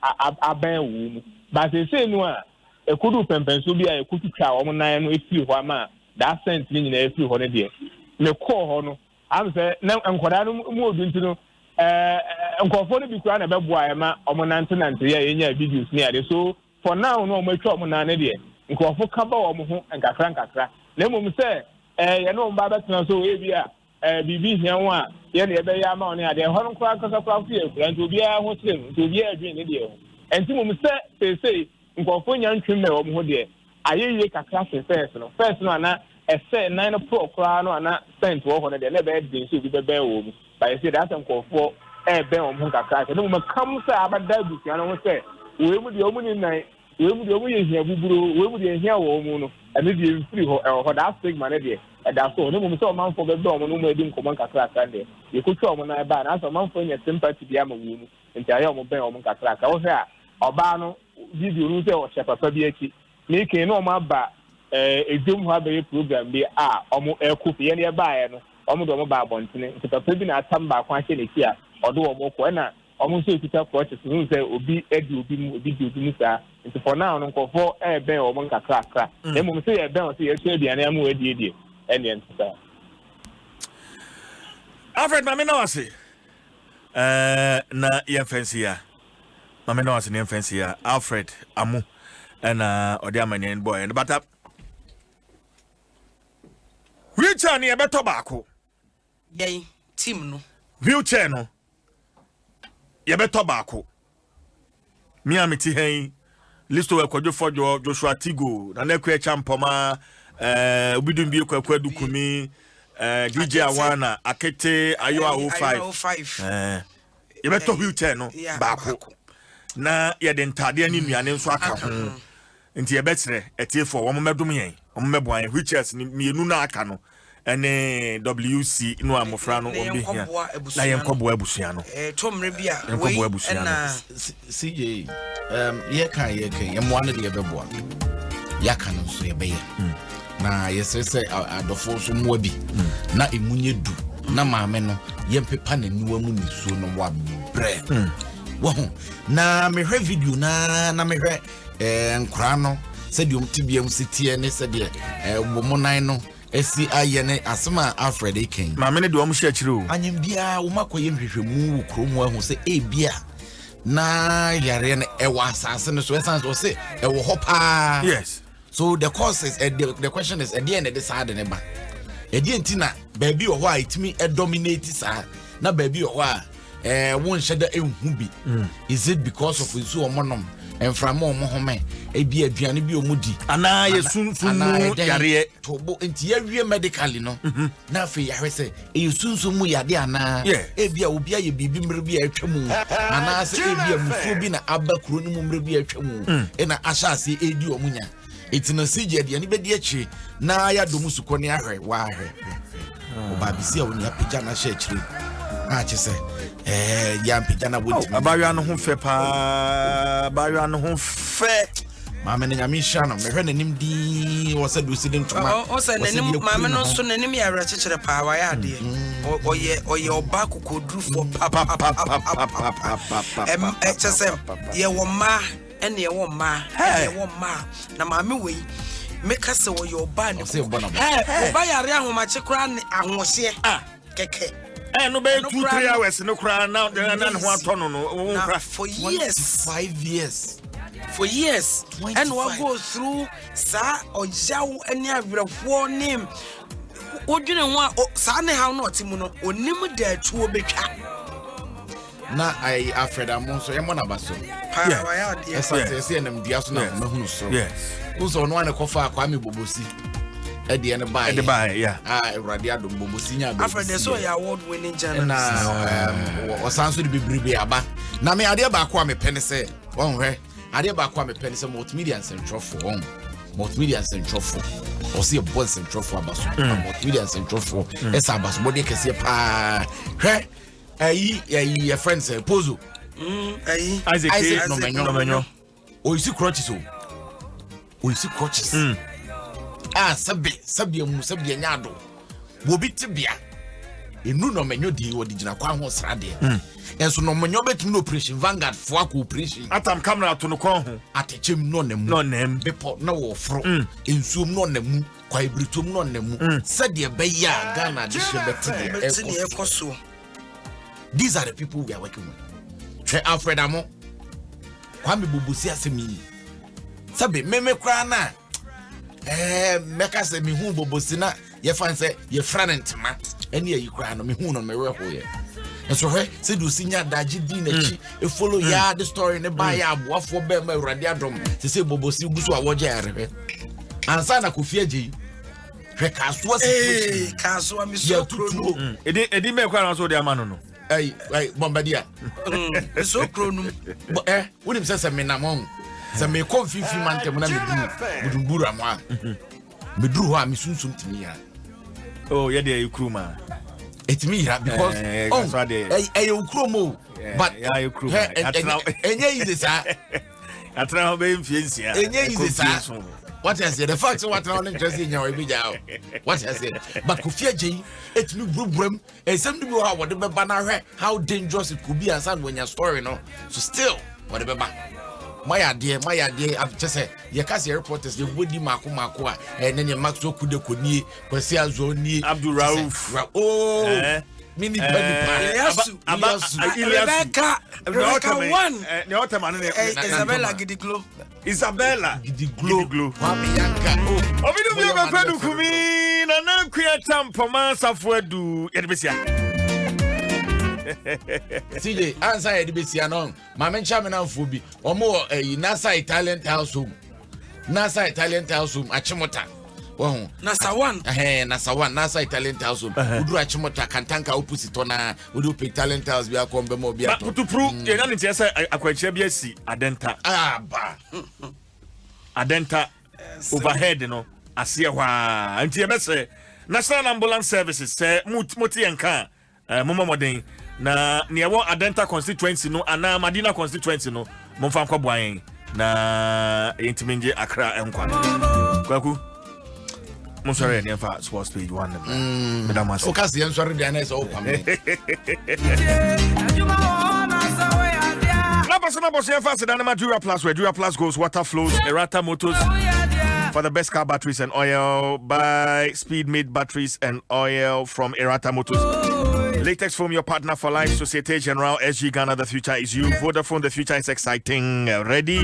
aban wu mu ba say no a ekodu pempen so bi a ekututwa wo nan no efie ho ama that cent ni nyina efie ho ne de me call ho no am say na enkoda no mu odu nti no nkofo no bi kura na beboa ma omonante ye nya videos ni ade so for now no mo atwa omonane de nkofo ka ba wo mo ho nkakra na mum say ye no mba betena so we bi a bibi hia wo a ye na ye be ya ma oni ade ho no kura kasa fi ekura nti obi a ho tirem nti obi a adwin ne de ho enti mum say nkofo nya ntwem na wo mo ho de ayeye kakra first no ana ese 9 pro kura no ana cent wo ho ne de na be din so bi be wo mu but you say that nkofo ben o mo kakra ke no mo kam say abada busia no say we mu de o mu ni nan we mu de o mu ye hia buburu we mu de hia wo mu no ene de free ho ho that stigma ne de da so no mo say o manfo be be o mo no mo edi nkomo kakra ka de ye ko twa o mo na ba na so manfo nya sympathy bia ma wo mu nti aye o mo ben o mo kakra ka wo say a oba no video no say o che papa bi aki me ke no ma ba edum ha be program bi a o mo ekufi ye ne ba ye no omo do mo ba abontene nti papa bi na atamba kwa hye ne kia odo wo mo ko na omo so ekita project no say obi edi obi mu obi di obi mu sa nti for now no nkofo ben o mo nkakra na mo say e ben o say e twa bia na mo edi ene nti Alfred mame na wase na ye fancy ya mame na wase ne fancy ya Alfred amu na odi amane boy and but wheelchair ni e beto baako yey team no wheelchair no ye beto baako mi amiti hen listo we kwadwo fojo Joshua Tigo na nekwe champoma obidum bi kwakwa dukumi DJ Awana akete ayo 05 ye beto wheelchair no baako na ye de ntade ni nuane nso aka ho nti ye betre etiefo wo medum yen wo meboan wheelchairs ni mienu na aka no ene WC no amofra no obi hia na ye nkobo abusua no tomre bia we na CJ ye kan ye mo ane de ye beboa ya kan so ye be ye na ye se adofo so mo bi na emunye du na maame no ye mpepa na niwa mu nisuo no wa bre wo na me hwe video na me hwe nkra no se de omtibiam sitie ne se de wo mo nan no esi ayene asema Alfred Eken maame ne de omo hye akire o anyem bia wo makoye nhwehwemu wo kromu ahu se bia na yare ne ewa asase ne so esan so se ewo hopa yes so the cause is the question is the end decide ne ba ntina baby o ho a itimi dominate sa na baby o ho a won hyeda enhu bi is it because of isu omonom enframa omo home ebi aduane bi omudi ana ye sunsun yare tobo enti yawie medically no na afi yare se sunsun mu yade ana ebi a obi aye bibi mre bi atwamu ana se ebi amufu bi na abakuro no mre bi atwamu na ashase edi omunya etina CJ de ani bedi achi na ya domu suko ne ahwe wa ahwe obabisi a oni apija na hye akire a chese ya apija na wonti abawa no ho fe pa abawa no ho fe maame ne nyame hya no mehwe nanim di wo se do sidin tuma o se nanim maame no so nanim ya wra chechere pa wa ya de oye oba kokodru fo chese ye wo ma ene ye wo ma na maame wei meka se wo yo ba ne oba yare ahomache kra ne ahohye keke no be 2-3 hours no kra na ho atono no kra for years 5 years for years and we go through sa ojaw ene awerefo nim odwene ho sa ne ha no otimu no onim da atuo betwa na ai Alfred amonso ye mona baso pa wa ya de yes enam dia so na mahunu so yes uso no ane kofa akwa me bobosi ede ene bae yeah Awurade Adom bobosi nya be Alfred so ya award winning journalist na osanso de bebrebe aba na me ade ba akwa me pene se won hwe ade ba akwa me pene se multimedia nsentro for multimedia nsentro for or see a boss and trophy about multimedia and trophy. It's about body can see pa. Hey, friend say Pozo. Isaac no menyo. Oh, you see crutches. Oh, you see crutches. Sabi nyado. Wobi tibia. Enu no menyo di odi gina kwa ho srade. Enso no menyo betim no operation Vanguard fo akọ operation. Atam camera to no kwa ho. Atechem no nemu. No nem. Bepo na wo fro. Ensuom no nemu. Kwa ibritom no nemu. Sade be ya Ghana de shebeti ekoso. These are the people we are working with. Tre Alfred Amo. Kwame Bubusi asemi. Sabe meme kra na. Meka se mi hu Bubusi na ye fan se ye franentma. Eni ayi kra no me hu no me we hoye. Enso he se do sinya daji di na chi e follow ya the story ne ba ya aboafo be ma urade adom se Bubusi gusu a woje arebe. Ansa na Kofi Ajeyi. Hwe kaso situation. Kaso mi so kro. Edi me kwa na so de amano no. Hey, Bombardier. So kronum. When him says a menamon, some may come 50 months when I'm Budumbura. Me drew her, Miss Sunsun to me. Oh, yeah, you crew man. It's me because a Ukromo, but you crew. And yeah, this I try to be influenced. And yeah, this what I said, the facts of what I'm interested in your video. What I said, but Kofi Ajeyi, it's me problem, and some people are whatever banner, how dangerous it could be as when your story, no. So still, whatever. My idea, I've just said, your Cassie reporters, the Woody Mako, and then your Maxwell Kudekuni, Kwasia Zoni, Abdul Rauf. Oh, Mini Isabella Gidiglo. Obidu bi be pedu kumi na na kuya tampo mansa fuadu yedebesia. CJ answer yedebesia no. Ma mencha me na mfobi. Omo Nasa Italian House Home. Nasa Italian House Home Achimota. Oh, Nasa Italian House Home. Udru Achimota Kantanka opposite na udu pe Italian House bia ko mbemo bia to. To prove ye na ntia say akwache bia si Adenta. Ba. Adenta overhead no asie hwa anti e be say National Ambulance Services say muti enka momoden na ne wo Adenta constituency no ana Madina constituency no momfa nkwa boan na intiminje Accra enkwa kwaku mo sorry ne fa sports page 1 madam o kasi en sorry dia na so kwam Personal boss here fast than Dura Plus, where Dura Plus goes water flows, Errata Motors for the best car batteries and oil. Buy Speedmate batteries and oil from Errata Motors. Latex Foam, your partner for life. Societe Generale, SG Ghana, the future is you. Vodafone, the future is exciting. Ready?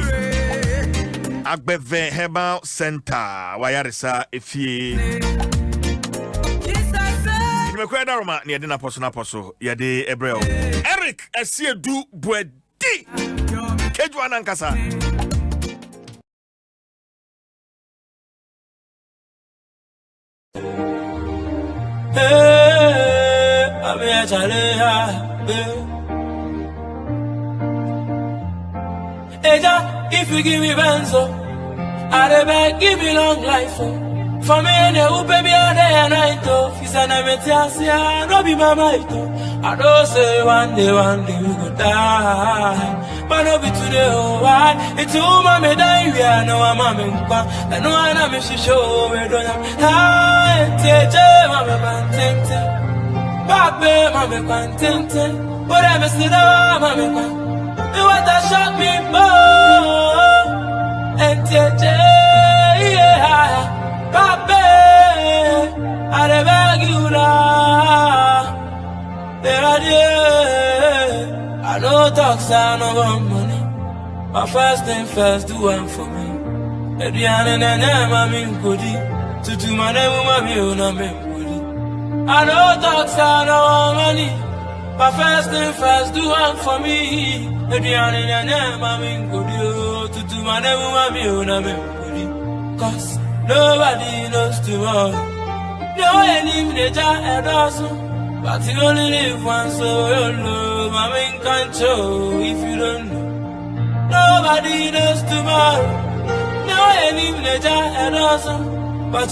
Agbeve Herbal Center. Wayarisa Ifie. Mekweda Roma, ni adina personal poso. Yade Ebreo. Eric, Esie du Bwedi. Kejwana nkasa. Eja, if you give me benzo, I beg give me long life. For me and you baby all day and night. If it's an ametiasia, no be my might. I don't say one day we go die. But no be today, oh why? It's all my die, we are no mamma. I know I am she show we don't have. Hi, teacher, mamma contente. Papa, mamma contente. But I'm still mamma. You want to shock me more. And teacher, yeah. Papa, I beg you now. I know talks are no money. But first thing first, do one for me. Ediana and I'm in goody. To do my name, my view, no me goody. I know talks are no money. But first thing first, do one for me. Ediana and I'm in goody. To do my name, my view, no me goody. Cause nobody knows tomorrow. No enemy nature and also. But you only live once, so you know I'm in control if you don't know. Nobody knows tomorrow. No enemy nature and also.